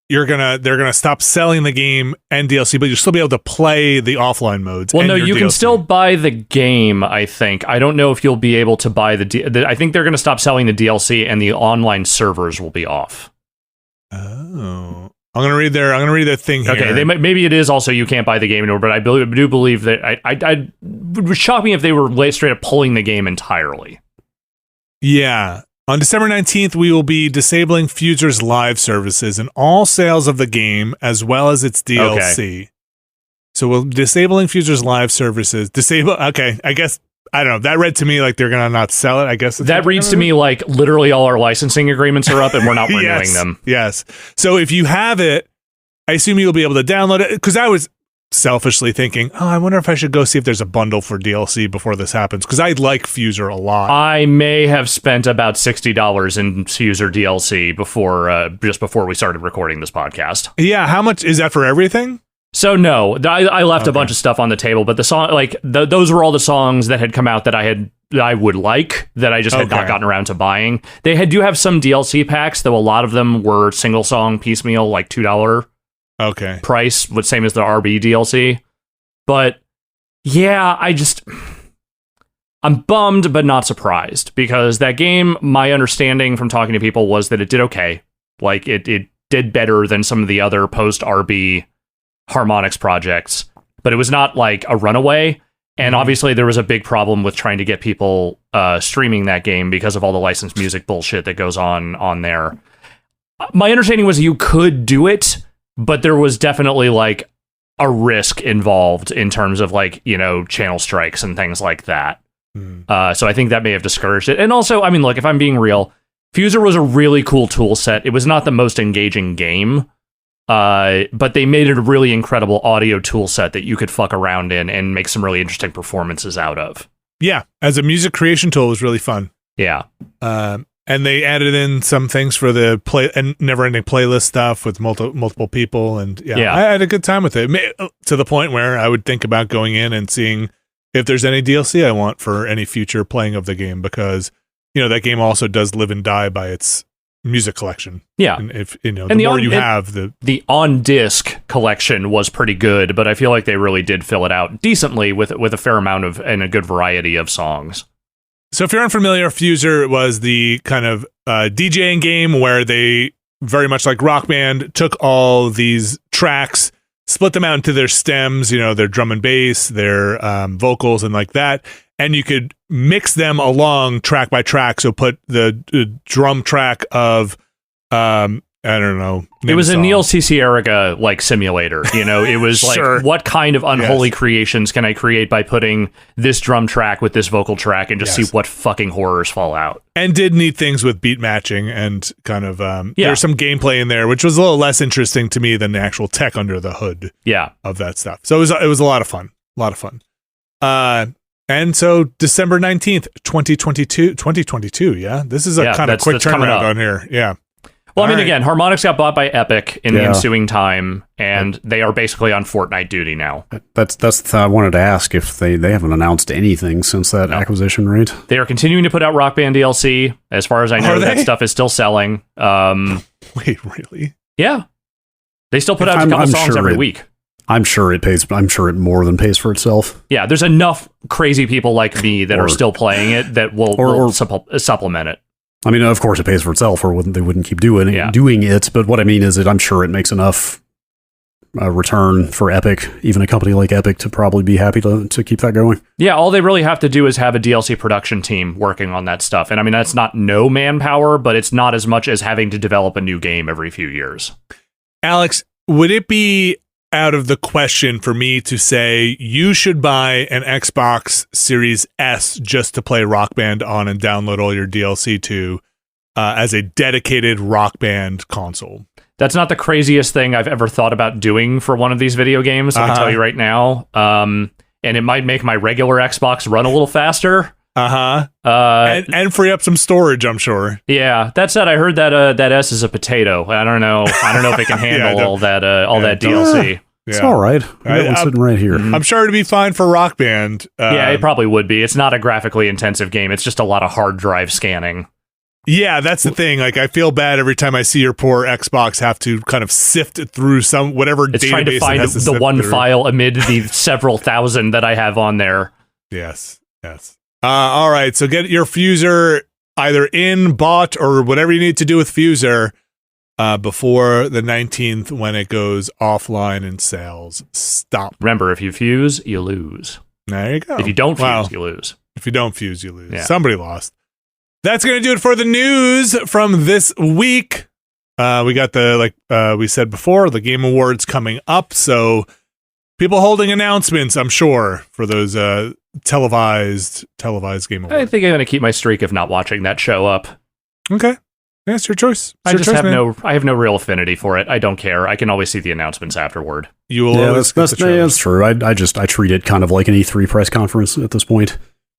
they're gonna stop selling the game and DLC, but you'll still be able to play the offline modes. Well, no, you can still buy the game. I think. I don't know if you'll be able to buy I think they're gonna stop selling the DLC, and the online servers will be off. Oh, I'm gonna read their thing here. Okay, maybe it is also you can't buy the game anymore, but I do believe that it would shock me if they were straight up pulling the game entirely. Yeah. On December 19th, we will be disabling Fuser's live services and all sales of the game, as well as its DLC. Okay. So we're disabling Fuser's live services. Okay, I guess, I don't know. That read to me like they're going to not sell it, I guess. That reads to me like literally all our licensing agreements are up and we're not renewing them. Yes. So if you have it, I assume you'll be able to download it. Because I was selfishly thinking, I wonder if I should go see if there's a bundle for DLC before this happens, because I like Fuser a lot. I may have spent about $60 in Fuser DLC just before we started recording this podcast. Yeah, how much is that for everything? So no, I left a bunch of stuff on the table, but the song, those were all the songs that had come out that I would like, that I just had not gotten around to buying. They do have some DLC packs, though a lot of them were single song piecemeal, like $2. Price, same as the RB DLC. But yeah, I'm bummed but not surprised, because that game, my understanding from talking to people was that it did okay. Like it did better than some of the other post RB Harmonix projects, but it was not like a runaway. And obviously there was a big problem with trying to get people streaming that game because of all the licensed music bullshit that goes on there. My understanding was you could do it, but there was definitely like a risk involved in terms of channel strikes and things like that. So I think that may have discouraged it. And also, I mean, look, if I'm being real, Fuser was a really cool tool set. It was not the most engaging game, but they made it a really incredible audio tool set that you could fuck around in and make some really interesting performances out of. Yeah, as a music creation tool, it was really fun. Yeah. And they added in some things for the never-ending playlist stuff with multiple people, and I had a good time with it. To the point where I would think about going in and seeing if there's any DLC I want for any future playing of the game, because that game also does live and die by its music collection. Yeah, and if the more you have, the on disc collection was pretty good, but I feel like they really did fill it out decently with a fair amount of and a good variety of songs. So if you're unfamiliar, Fuser was the kind of DJing game where they, very much like Rock Band, took all these tracks, split them out into their stems, their drum and bass, their vocals and like that, and you could mix them along track by track. So put the drum track of I don't know. It was a Neil Cicierega simulator. It was Sure. What kind of unholy creations can I create by putting this drum track with this vocal track and just see what fucking horrors fall out. And did neat things with beat matching and kind of there's some gameplay in there, which was a little less interesting to me than the actual tech under the hood. Of that stuff. So it was a lot of fun. And so December 19th, 2022. Yeah, this is a kind of quick turnaround on here. Yeah. Well, I mean, again, Harmonix got bought by Epic in the ensuing time, and they are basically on Fortnite duty now. That's I wanted to ask if they haven't announced anything since that acquisition, right? They are continuing to put out Rock Band DLC. As far as I know, that stuff is still selling. Wait, really? Yeah. They still put out a couple songs every week. I'm sure it pays. I'm sure it more than pays for itself. Yeah, there's enough crazy people like me that are still playing it that will supplement it. I mean, of course, it pays for itself, or they wouldn't keep doing it. But what I mean is that I'm sure it makes enough return for Epic, even a company like Epic, to probably be happy to keep that going. Yeah, all they really have to do is have a DLC production team working on that stuff. And I mean, that's not no manpower, but it's not as much as having to develop a new game every few years. Alex, would it be out of the question for me to say you should buy an Xbox Series S just to play Rock Band on and download all your DLC to as a dedicated Rock Band console? That's not the craziest thing I've ever thought about doing for one of these video games, I can tell you right now. And it might make my regular Xbox run a little faster. And free up some storage, I'm sure. Yeah. That said, I heard that that S is a potato. I don't know if it can handle all that DLC. It's all right. I'm sitting right here. I'm sure it'd be fine for Rock Band. Yeah, it probably would be. It's not a graphically intensive game. It's just a lot of hard drive scanning. Yeah, that's the thing. Like, I feel bad every time I see your poor Xbox have to kind of sift through whatever it's database. Trying to find the one file amid the several thousand that I have on there. Yes. All right, so get your Fuser either bought, or whatever you need to do with Fuser before the 19th when it goes offline in sales. Stop. Remember, if you fuse, you lose. There you go. If you don't fuse, you lose. If you don't fuse, you lose. Yeah. Somebody lost. That's going to do it for the news from this week. We got we said before, the Game Awards coming up. So people holding announcements, I'm sure, for those televised Game Awards. I think I'm going to keep my streak of not watching that show up. Okay. That's your choice. I have no real affinity for it. I don't care. I can always see the announcement afterward. You will always that's true. I treat it kind of like an E3 press conference at this point.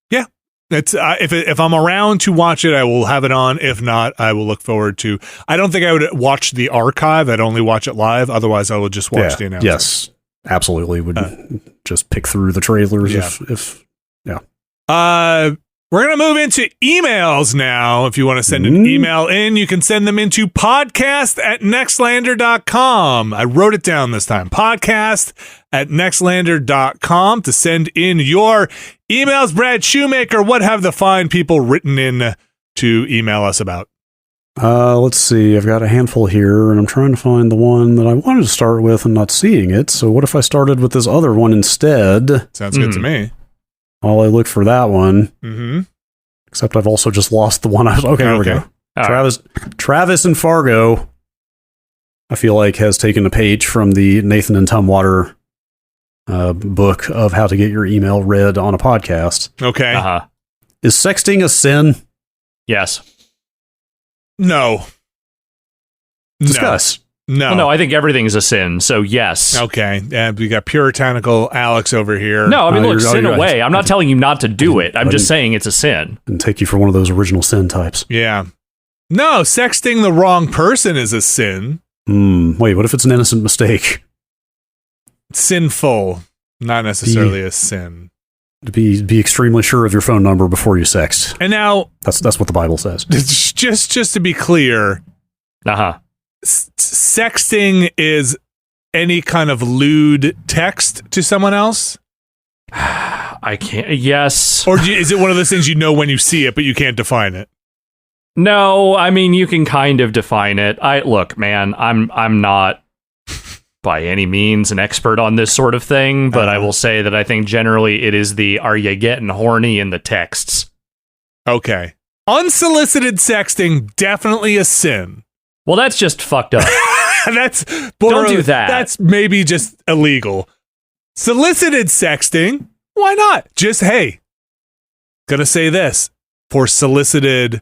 Yeah. It's if I'm around to watch it, I will have it on. If not, I will look forward to. I don't think I would watch the archive. I'd only watch it live. Otherwise, I would just watch the announcement. Yes, absolutely. Would just pick through the trailers if. We're going to move into emails now. If you want to send an email in, you can send them into podcast@nextlander.com. I wrote it down this time. Podcast@nextlander.com to send in your emails. Brad Shoemaker, what have the fine people written in to email us about? Let's see. I've got a handful here, and I'm trying to find the one that I wanted to start with and not seeing it. So what if I started with this other one instead? Sounds good to me. While I look for that one. Mm-hmm. Except I've also just lost the one I was... Okay, here we go. Travis and Fargo, I feel like, has taken a page from the Nathan and Tumwater book of how to get your email read on a podcast. Okay. Is sexting a sin? Yes. No. Discuss. No. Well, no, I think everything's a sin, so yes. Okay. And we got puritanical Alex over here. No, I mean, look, sin away. I'm not telling you not to do it. I'm just saying it's a sin. And take you for one of those original sin types. Yeah. No, sexting the wrong person is a sin. Wait, what if it's an innocent mistake? Sinful, not necessarily a sin. To be extremely sure of your phone number before you sext. And now... That's what the Bible says. Just to be clear... Sexting is any kind of lewd text to someone else? I can't. Yes. Or is it one of those things you know when you see it, but you can't define it? No, I mean, you can kind of define it. Look, man, I'm not by any means an expert on this sort of thing, but I will say that I think generally it is are you getting horny in the texts? Okay. Unsolicited sexting, definitely a sin. Well, that's just fucked up. Don't do that. That's maybe just illegal. Solicited sexting, why not? Just, hey, gonna say this. For solicited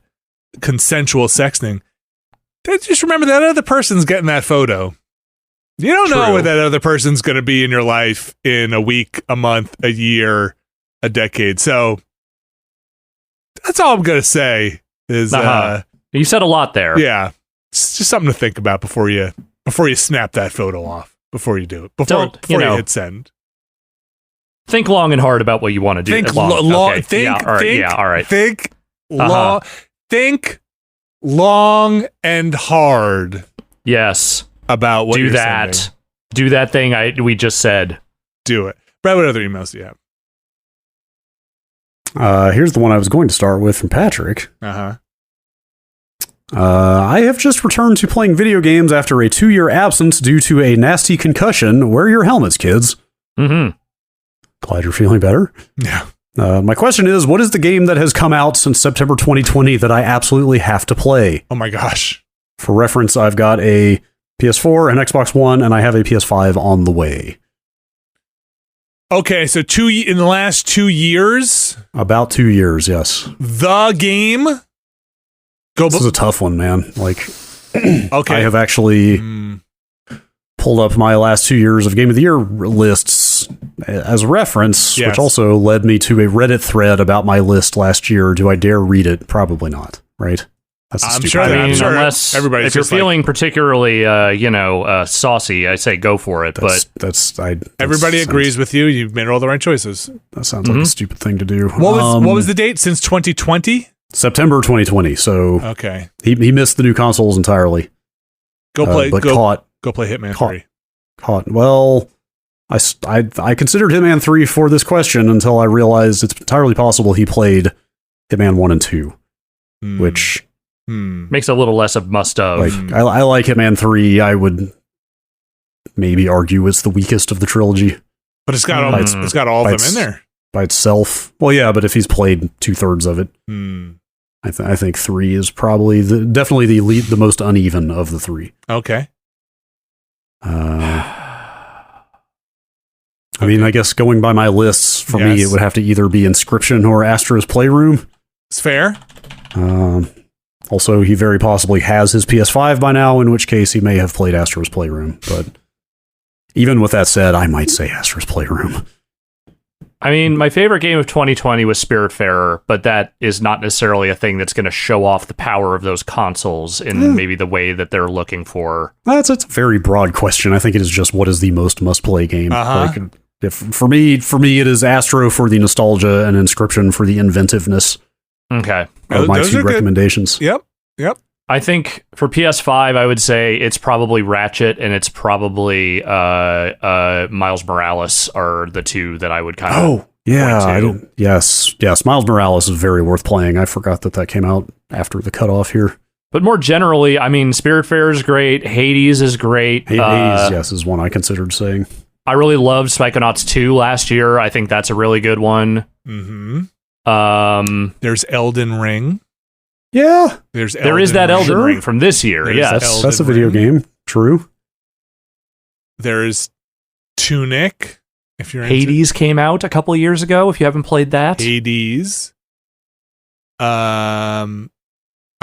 consensual sexting, just remember that other person's getting that photo. You don't know where that other person's gonna be in your life in a week, a month, a year, a decade. So that's all I'm gonna say is you said a lot there. Yeah. It's just something to think about before you snap that photo off. Before you do it. Before you hit send. Think long and hard about what you want to do. Think long and hard. Yes. About what do you're that. sending. Do that thing we just said. Do it. Brad, what other emails do you have? Here's the one I was going to start with from Patrick. Uh-huh. I have just returned to playing video games after a 2-year absence due to a nasty concussion. Wear your helmets, kids. Mm-hmm. Glad you're feeling better. Yeah. My question is, what is the game that has come out since September 2020 that I absolutely have to play? Oh my gosh. For reference, I've got a PS4, an Xbox One, and I have a PS5 on the way. Okay, so in the last 2 years? About 2 years, yes. The game? This is a tough one, man. Like, okay. I have actually pulled up my last 2 years of Game of the Year lists as a reference, which also led me to a Reddit thread about my list last year. Do I dare read it? Probably not, right? I'm sure. Unless if you're feeling particularly, saucy, I say go for it. Everybody agrees with you. You've made all the right choices. That sounds like a stupid thing to do. What was the date? Since 2020? September 2020. So okay, he missed the new consoles entirely. Go play Hitman 3. Well, I considered Hitman 3 for this question until I realized it's entirely possible he played Hitman 1 and 2, which makes a little less of must of. Like, I like Hitman 3. I would maybe argue it's the weakest of the trilogy, but it's got all of them in there by itself. Well, yeah, but if he's played 2/3 of it, I think 3 is probably definitely the most uneven of the 3. Okay. I mean, I guess going by my lists, for me, it would have to either be Inscription or Astro's Playroom. It's fair. Also, he very possibly has his PS5 by now, in which case he may have played Astro's Playroom. But even with that said, I might say Astro's Playroom. I mean, my favorite game of 2020 was Spiritfarer, but that is not necessarily a thing that's going to show off the power of those consoles in maybe the way that they're looking for. That's a very broad question. I think it is just what is the most must-play game. Like, for me, it is Astro for the nostalgia and Inscription for the inventiveness. Okay. Are my two recommendations. Yep. I think for PS5, I would say it's probably Ratchet and it's probably Miles Morales are the two that I would kind of point to. Yes. Miles Morales is very worth playing. I forgot that came out after the cutoff here. But more generally, I mean, Spiritfarer is great. Hades is great. Hades, is one I considered saying. I really loved Psychonauts 2 last year. I think that's a really good one. Mm-hmm. There's Elden Ring. Yeah. There is that Elden Ring from this year. Yes. That's a video game. True. There's Tunic. If you're Hades came out a couple of years ago, if you haven't played that. Hades. I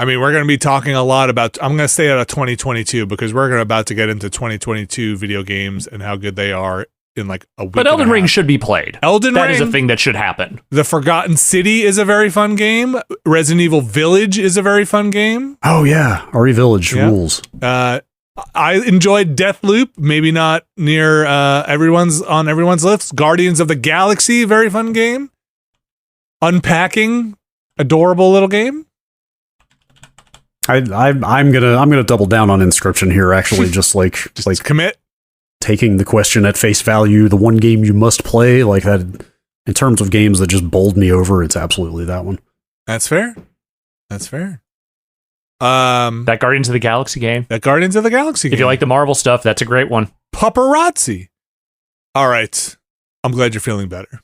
mean, we're going to be talking a lot about, I'm going to stay out of 2022 because we're about to get into 2022 video games and how good they are in like a week. But Elden Ring should be played. That is a thing that should happen. The Forgotten City is a very fun game. Resident Evil Village is a very fun game. Oh yeah, RE Village rules. I enjoyed Deathloop, maybe not near everyone's list. Guardians of the Galaxy, very fun game. Unpacking, adorable little game. I'm gonna double down on Inscription here. Actually, just commit. Taking the question at face value, the one game you must play, like that, in terms of games that just bowled me over, it's absolutely that one. That's fair. That Guardians of the Galaxy game. If you like the Marvel stuff, that's a great one. Paparazzi. All right. I'm glad you're feeling better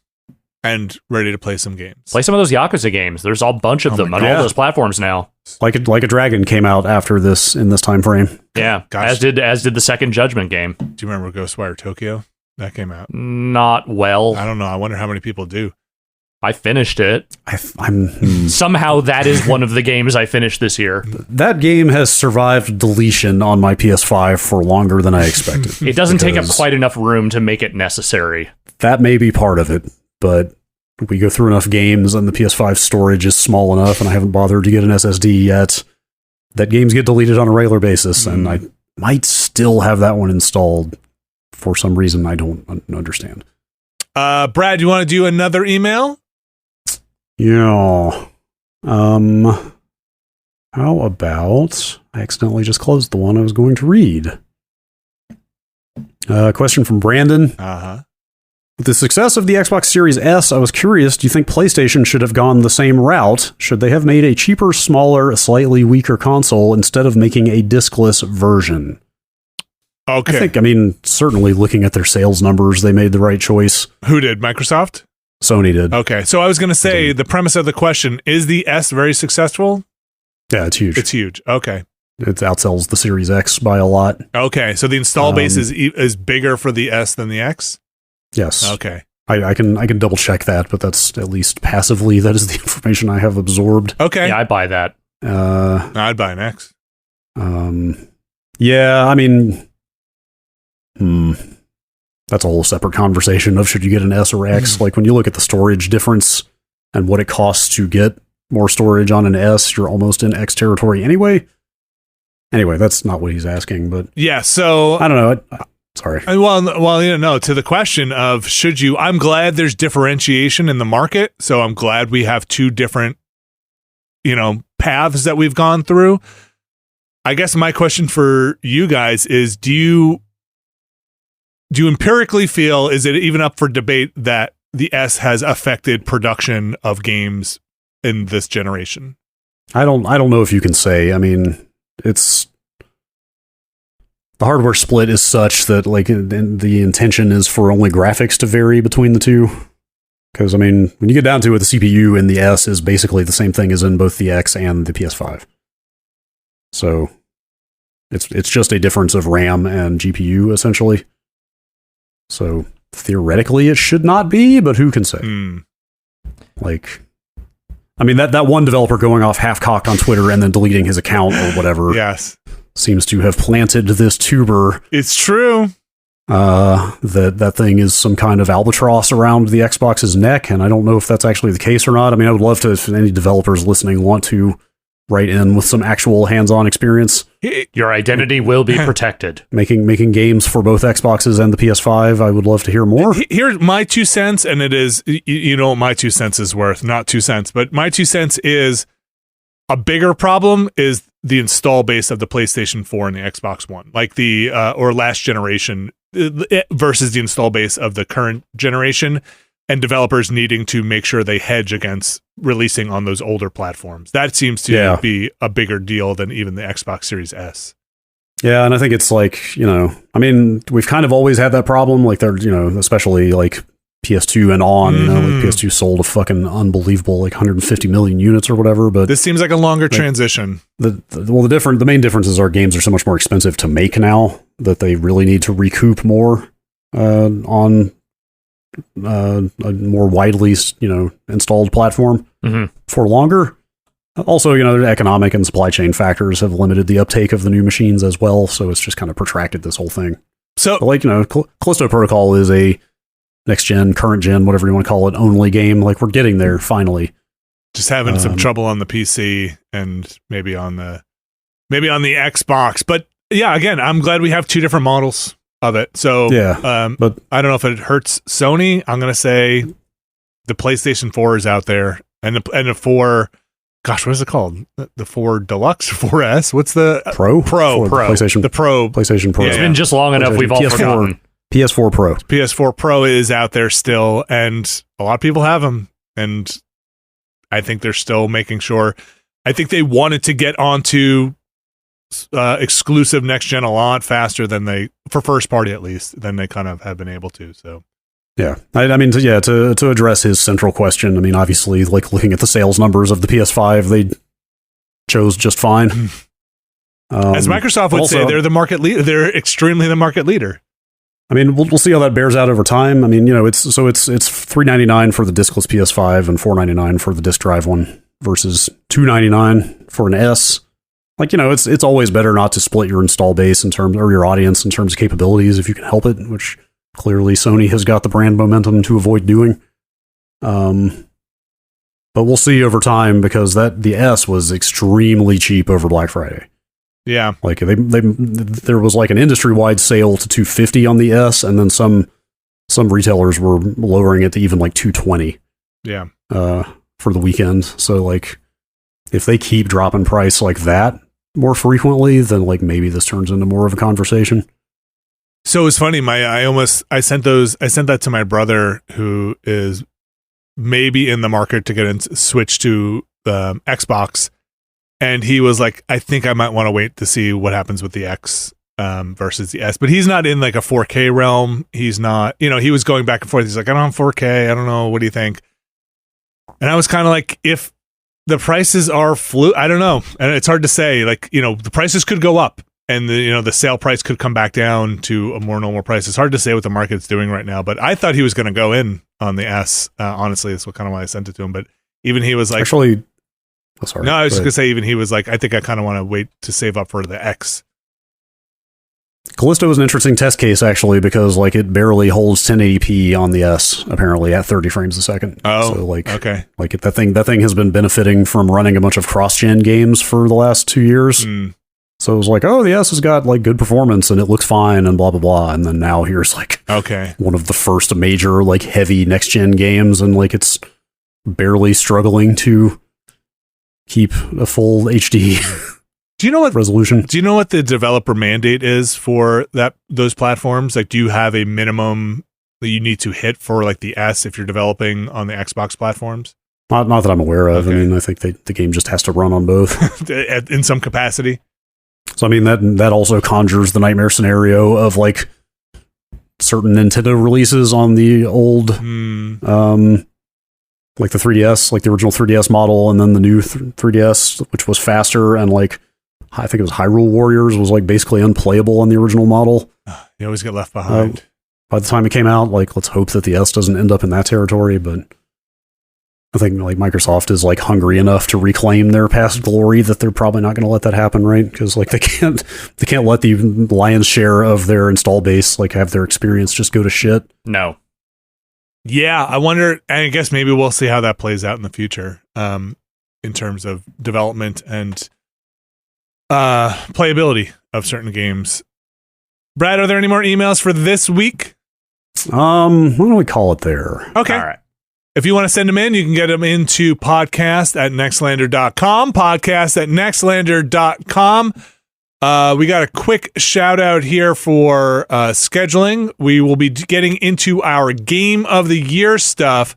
and ready to play some games. Play some of those Yakuza games. There's a bunch of them on all those platforms now. Like a Dragon came out after this in this time frame. Yeah, as did the Second Judgment game. Do you remember Ghostwire Tokyo? That came out. Not well. I don't know. I wonder how many people do. I finished it. Somehow that is one of the games I finished this year. That game has survived deletion on my PS5 for longer than I expected. It doesn't take up quite enough room to make it necessary. That may be part of it, but we go through enough games and the PS5 storage is small enough and I haven't bothered to get an SSD yet. that games get deleted on a regular basis, and I might still have that one installed for some reason I don't understand. Brad, you want to do another email? Yeah. How about I accidentally just closed the one I was going to read. Question from Brandon. Uh-huh. With the success of the Xbox Series S, I was curious, do you think PlayStation should have gone the same route? Should they have made a cheaper, smaller, slightly weaker console instead of making a discless version? Okay. I mean, certainly looking at their sales numbers, they made the right choice. Who did? Microsoft? Sony did. Okay. So I was going to say, the premise of the question, is the S very successful? Yeah, it's huge. It's huge. Okay. It outsells the Series X by a lot. Okay. So the install base is bigger for the S than the X? Yes. Okay. I can double check that, but that's at least passively, that is the information I have absorbed. Okay. Yeah, I buy that. I'd buy an X. Yeah, I mean, that's a whole separate conversation of should you get an S or X. Like when you look at the storage difference and what it costs to get more storage on an S, you're almost in X territory anyway. Anyway, that's not what he's asking, but yeah. So I don't know. Sorry. Well, you know, to the question of should you, I'm glad there's differentiation in the market. So I'm glad we have two different, paths that we've gone through. I guess my question for you guys is, do you empirically feel, is it even up for debate that the S has affected production of games in this generation? I don't know if you can say. I mean, it's the hardware split is such that like the intention is for only graphics to vary between the two. Because I mean, when you get down to it, the CPU in the S is basically the same thing as in both the X and the PS5. So it's just a difference of RAM and GPU essentially. So theoretically, it should not be, but who can say? Like, I mean, that one developer going off half-cocked on Twitter and then deleting his account or whatever, yes, seems to have planted this tuber. It's true. That thing is some kind of albatross around the Xbox's neck, and I don't know if that's actually the case or not. I mean, I would love to, if any developers listening want to write in with some actual hands-on experience. Your identity will be protected. Making games for both Xboxes and the PS5, I would love to hear more. Here's my 2 cents, and it is, you know what my 2 cents is worth, not 2 cents, but my 2 cents is a bigger problem is the install base of the PlayStation 4 and the Xbox One, like the, or last generation versus the install base of the current generation, and developers needing to make sure they hedge against releasing on those older platforms. That seems to be a bigger deal than even the Xbox Series S. Yeah, and I think it's like, I mean, we've kind of always had that problem, like they're, especially like PS2 and on, like PS2 sold a fucking unbelievable, like 150 million units or whatever, but this seems like a longer transition. The main difference is our games are so much more expensive to make now that they really need to recoup more on a more widely, installed platform for longer. Also, the economic and supply chain factors have limited the uptake of the new machines as well, so it's just kind of protracted this whole thing. So, but like, Callisto Protocol is a next gen, current gen, whatever you want to call it, only game. Like, we're getting there finally. Just having some trouble on the PC and maybe on the Xbox. But yeah, again, I'm glad we have two different models of it. So but I don't know if it hurts Sony. I'm gonna say the PlayStation 4 is out there, and the 4. Gosh, what is it called? The 4 Deluxe, 4S. What's the Pro? PlayStation. The Pro. PlayStation Pro. It's been just long enough. We've all forgotten. PS4 Pro. PS4 Pro is out there still, and a lot of people have them. And I think they're still making sure. I think they wanted to get onto exclusive next gen a lot faster than they, for first party at least, than they kind of have been able to. So yeah, I mean, to address his central question, I mean, obviously, like looking at the sales numbers of the PS5, they chose just fine. As Microsoft would say, they're the market leader. They're extremely the market leader. I mean, we'll see how that bears out over time. I mean, it's $399 for the discless PS5 and $499 for the disc drive one versus $299 for an S. Like, it's always better not to split your install base or your audience in terms of capabilities if you can help it, which clearly Sony has got the brand momentum to avoid doing. But But we'll see over time because the S was extremely cheap over Black Friday. Yeah. Like there was like an industry-wide sale to $250 on the S, and then some retailers were lowering it to even like $220. Yeah. For the weekend. So like if they keep dropping price like that more frequently, then like maybe this turns into more of a conversation. So it's funny. I sent that to my brother, who is maybe in the market to get switch to the Xbox, and he was like, I think I might want to wait to see what happens with the X versus the S. But he's not in like a 4K realm. He's not, he was going back and forth. He's like, I don't have 4K. I don't know. What do you think? And I was kind of like, if the prices are I don't know. And it's hard to say, like, the prices could go up and the sale price could come back down to a more normal price. It's hard to say what the market's doing right now, but I thought he was going to go in on the S. Honestly, that's kind of why I sent it to him. But even he was like, actually, sorry. No, I was just going to say, even he was like, I think I kind of want to wait to save up for the X. Callisto was an interesting test case, actually, because like it barely holds 1080p on the S, apparently at 30 frames a second. Oh, so like, okay. Like that thing has been benefiting from running a bunch of cross-gen games for the last 2 years. So it was like, oh, the S has got like good performance and it looks fine and blah blah blah. And then now here's like, one of the first major like heavy next-gen games, and like it's barely struggling to keep a full HD. Do you know what resolution? Do you know what the developer mandate is for those platforms? Like, do you have a minimum that you need to hit for like the S if you're developing on the Xbox platforms? Not that I'm aware of. Okay. I mean, I think the game just has to run on both in some capacity. So I mean that also conjures the nightmare scenario of like certain Nintendo releases on the old, like the 3DS, like the original 3DS model, and then the new 3DS, which was faster, and like I think it was Hyrule Warriors was like basically unplayable on the original model. You always get left behind. By the time it came out, like let's hope that the S doesn't end up in that territory, but I think like Microsoft is like hungry enough to reclaim their past glory that they're probably not going to let that happen, right? Because like they can't let the lion's share of their install base like have their experience just go to shit. No. Yeah, I wonder, and I guess maybe we'll see how that plays out in the future, in terms of development and playability of certain games. Brad, are there any more emails for this week? Why don't we call it there? Okay. All right. If you want to send them in, you can get them into podcast@nextlander.com, podcast@nextlander.com. We got a quick shout out here for scheduling. We will be getting into our Game of the Year stuff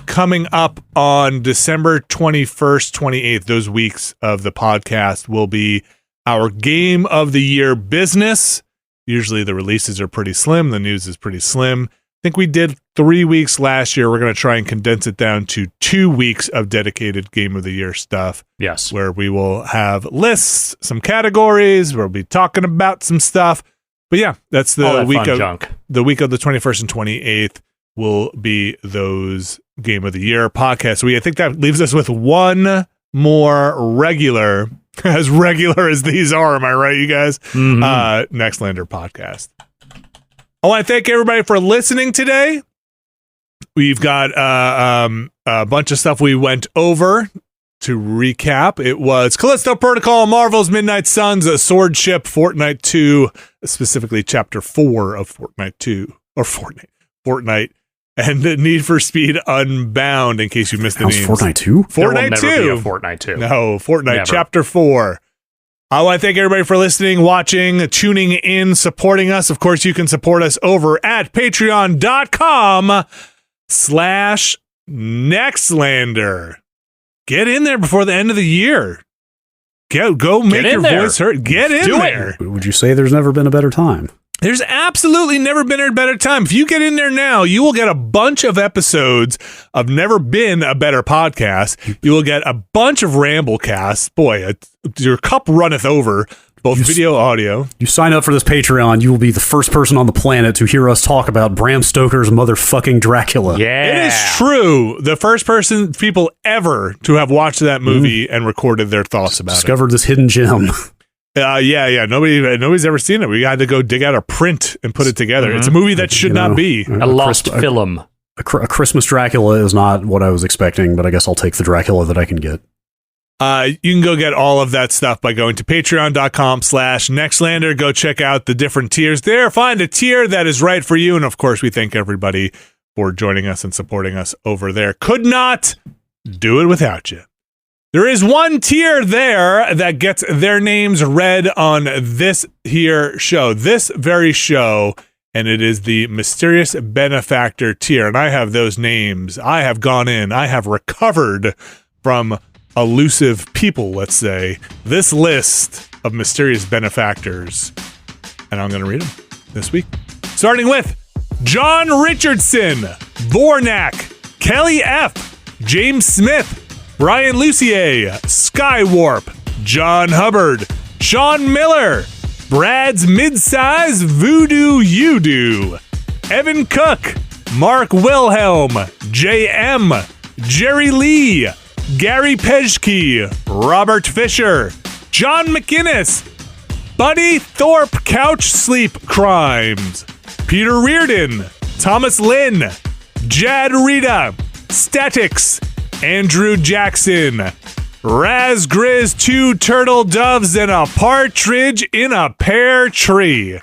coming up on December 21st, 28th. Those weeks of the podcast will be our Game of the Year business. Usually the releases are pretty slim. The news is pretty slim. I think we did 3 weeks last year. We're going to try and condense it down to 2 weeks of dedicated Game of the Year stuff. Yes. Where we will have lists, some categories, we'll be talking about some stuff. But yeah, that's the week of junk. The week of the 21st and 28th will be those Game of the Year podcasts. I think that leaves us with one more regular, as regular as these are, am I right, you guys? Mm-hmm. Nextlander Podcast. I want to thank everybody for listening today. We've got a bunch of stuff we went over. To recap, it was Callisto Protocol, Marvel's Midnight Suns, Swordship, Fortnite 2, specifically Chapter 4 of Fortnite 2, or Fortnite, and Need for Speed Unbound, in case you missed the names. Fortnite 2? Fortnite 2. Be a Fortnite 2. No, Fortnite Never. Chapter 4. I want to thank everybody for listening, watching, tuning in, supporting us. Of course, you can support us over at patreon.com/Nextlander. Get in there before the end of the year. Go make your voice heard. Get in there. Would you say there's never been a better time? There's absolutely never been a better time. If you get in there now, you will get a bunch of episodes of Never Been a Better Podcast. You will get a bunch of ramble casts. Boy, your cup runneth over, both video, audio. You sign up for this Patreon, you will be the first person on the planet to hear us talk about Bram Stoker's motherfucking Dracula. Yeah. It is true. The first people ever to have watched that movie and recorded their thoughts about Discovered this hidden gem. Yeah. Nobody's ever seen it. We had to go dig out a print and put it together. It's a movie that should not be. A lost film. A Christmas Dracula is not what I was expecting, but I guess I'll take the Dracula that I can get. You can go get all of that stuff by going to patreon.com/Nextlander. Go check out the different tiers there. Find a tier that is right for you. And of course, we thank everybody for joining us and supporting us over there. Could not do it without you. There is one tier there that gets their names read on this here show, this very show, and it is the Mysterious Benefactor tier. And I have those names. I have gone in. I have recovered from elusive people, let's say, this list of mysterious benefactors. And I'm going to read them this week. Starting with John Richardson, Vornak, Kelly F., James Smith, Brian Lucier, Skywarp, John Hubbard, Sean Miller, Brad's Midsize Voodoo Udo, Evan Cook, Mark Wilhelm, JM, Jerry Lee, Gary Pejke, Robert Fisher, John McInnes, Buddy Thorpe Couch Sleep Crimes, Peter Reardon, Thomas Lynn, Jad Rita, Statics, Andrew Jackson, Raz Grizz, 2 turtle doves and a partridge in a pear tree,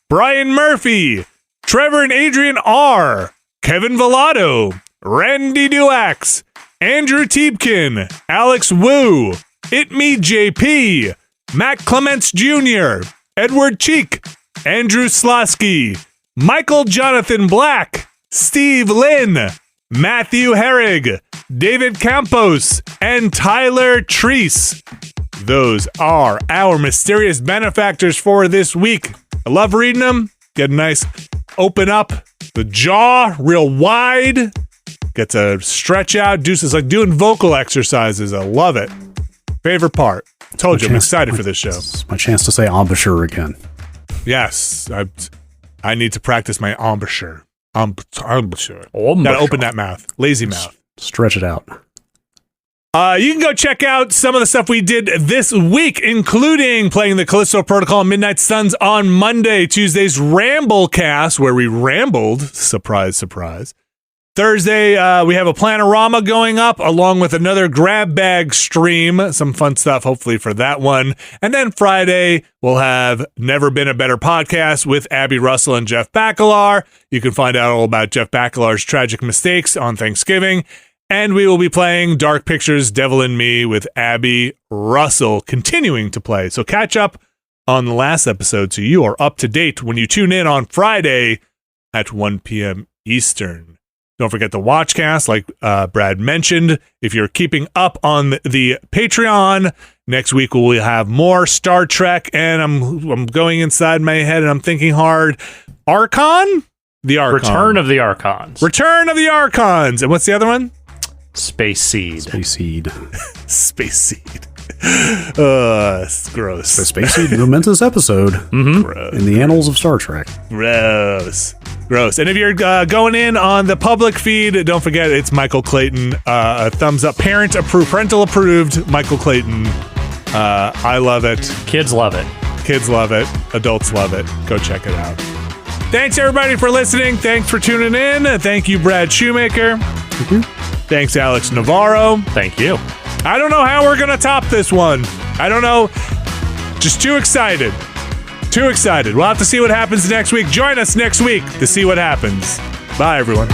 Brian Murphy, Trevor and Adrian R, Kevin Villado, Randy Duax, Andrew Tiebkin, Alex Wu, It Me JP, Matt Clements Jr., Edward Cheek, Andrew Slosky, Michael Jonathan Black, Steve Lynn, Matthew Herrig, David Campos, and Tyler Treese. Those are our mysterious benefactors for this week. I love reading them. Get a nice open up the jaw real wide. Get to stretch out. Deuces like doing vocal exercises. I love it. Favorite part. Told you, I'm excited for this show. It's my chance to say embouchure again. Yes. I need to practice my embouchure. Embouchure. Gotta open that mouth. Lazy mouth. Stretch it out. You can go check out some of the stuff we did this week, including playing the Callisto Protocol Midnight Suns on Monday, Tuesday's Ramblecast, where we rambled. Surprise, surprise. Thursday, we have a Planorama going up, along with another grab bag stream. Some fun stuff, hopefully, for that one. And then Friday, we'll have Never Been a Better Podcast with Abby Russell and Jeff Bakalar. You can find out all about Jeff Bakalar's tragic mistakes on Thanksgiving. And we will be playing Dark Pictures, Devil in Me with Abby Russell, continuing to play. So catch up on the last episode so you are up to date when you tune in on Friday at 1 p.m. Eastern. Don't forget the Watchcast, like Brad mentioned. If you're keeping up on the Patreon, next week we'll have more Star Trek, and I'm going inside my head and I'm thinking hard. Archon? The Archon. Return of the Archons. Return of the Archons. And what's the other one? Space Seed. Space Seed. Space Seed. It's gross. The Space Seed, momentous episode in the annals of Star Trek. Gross. And if you're going in on the public feed, don't forget it's Michael Clayton. A thumbs up, parental approved. Michael Clayton. I love it. Kids love it. Kids love it. Adults love it. Go check it out. Thanks everybody for listening. Thanks for tuning in. Thank you, Brad Shoemaker. Thank you. Thanks, Alex Navarro. Thank you. I don't know how we're going to top this one. I don't know. Just too excited. Too excited. We'll have to see what happens next week. Join us next week to see what happens. Bye, everyone.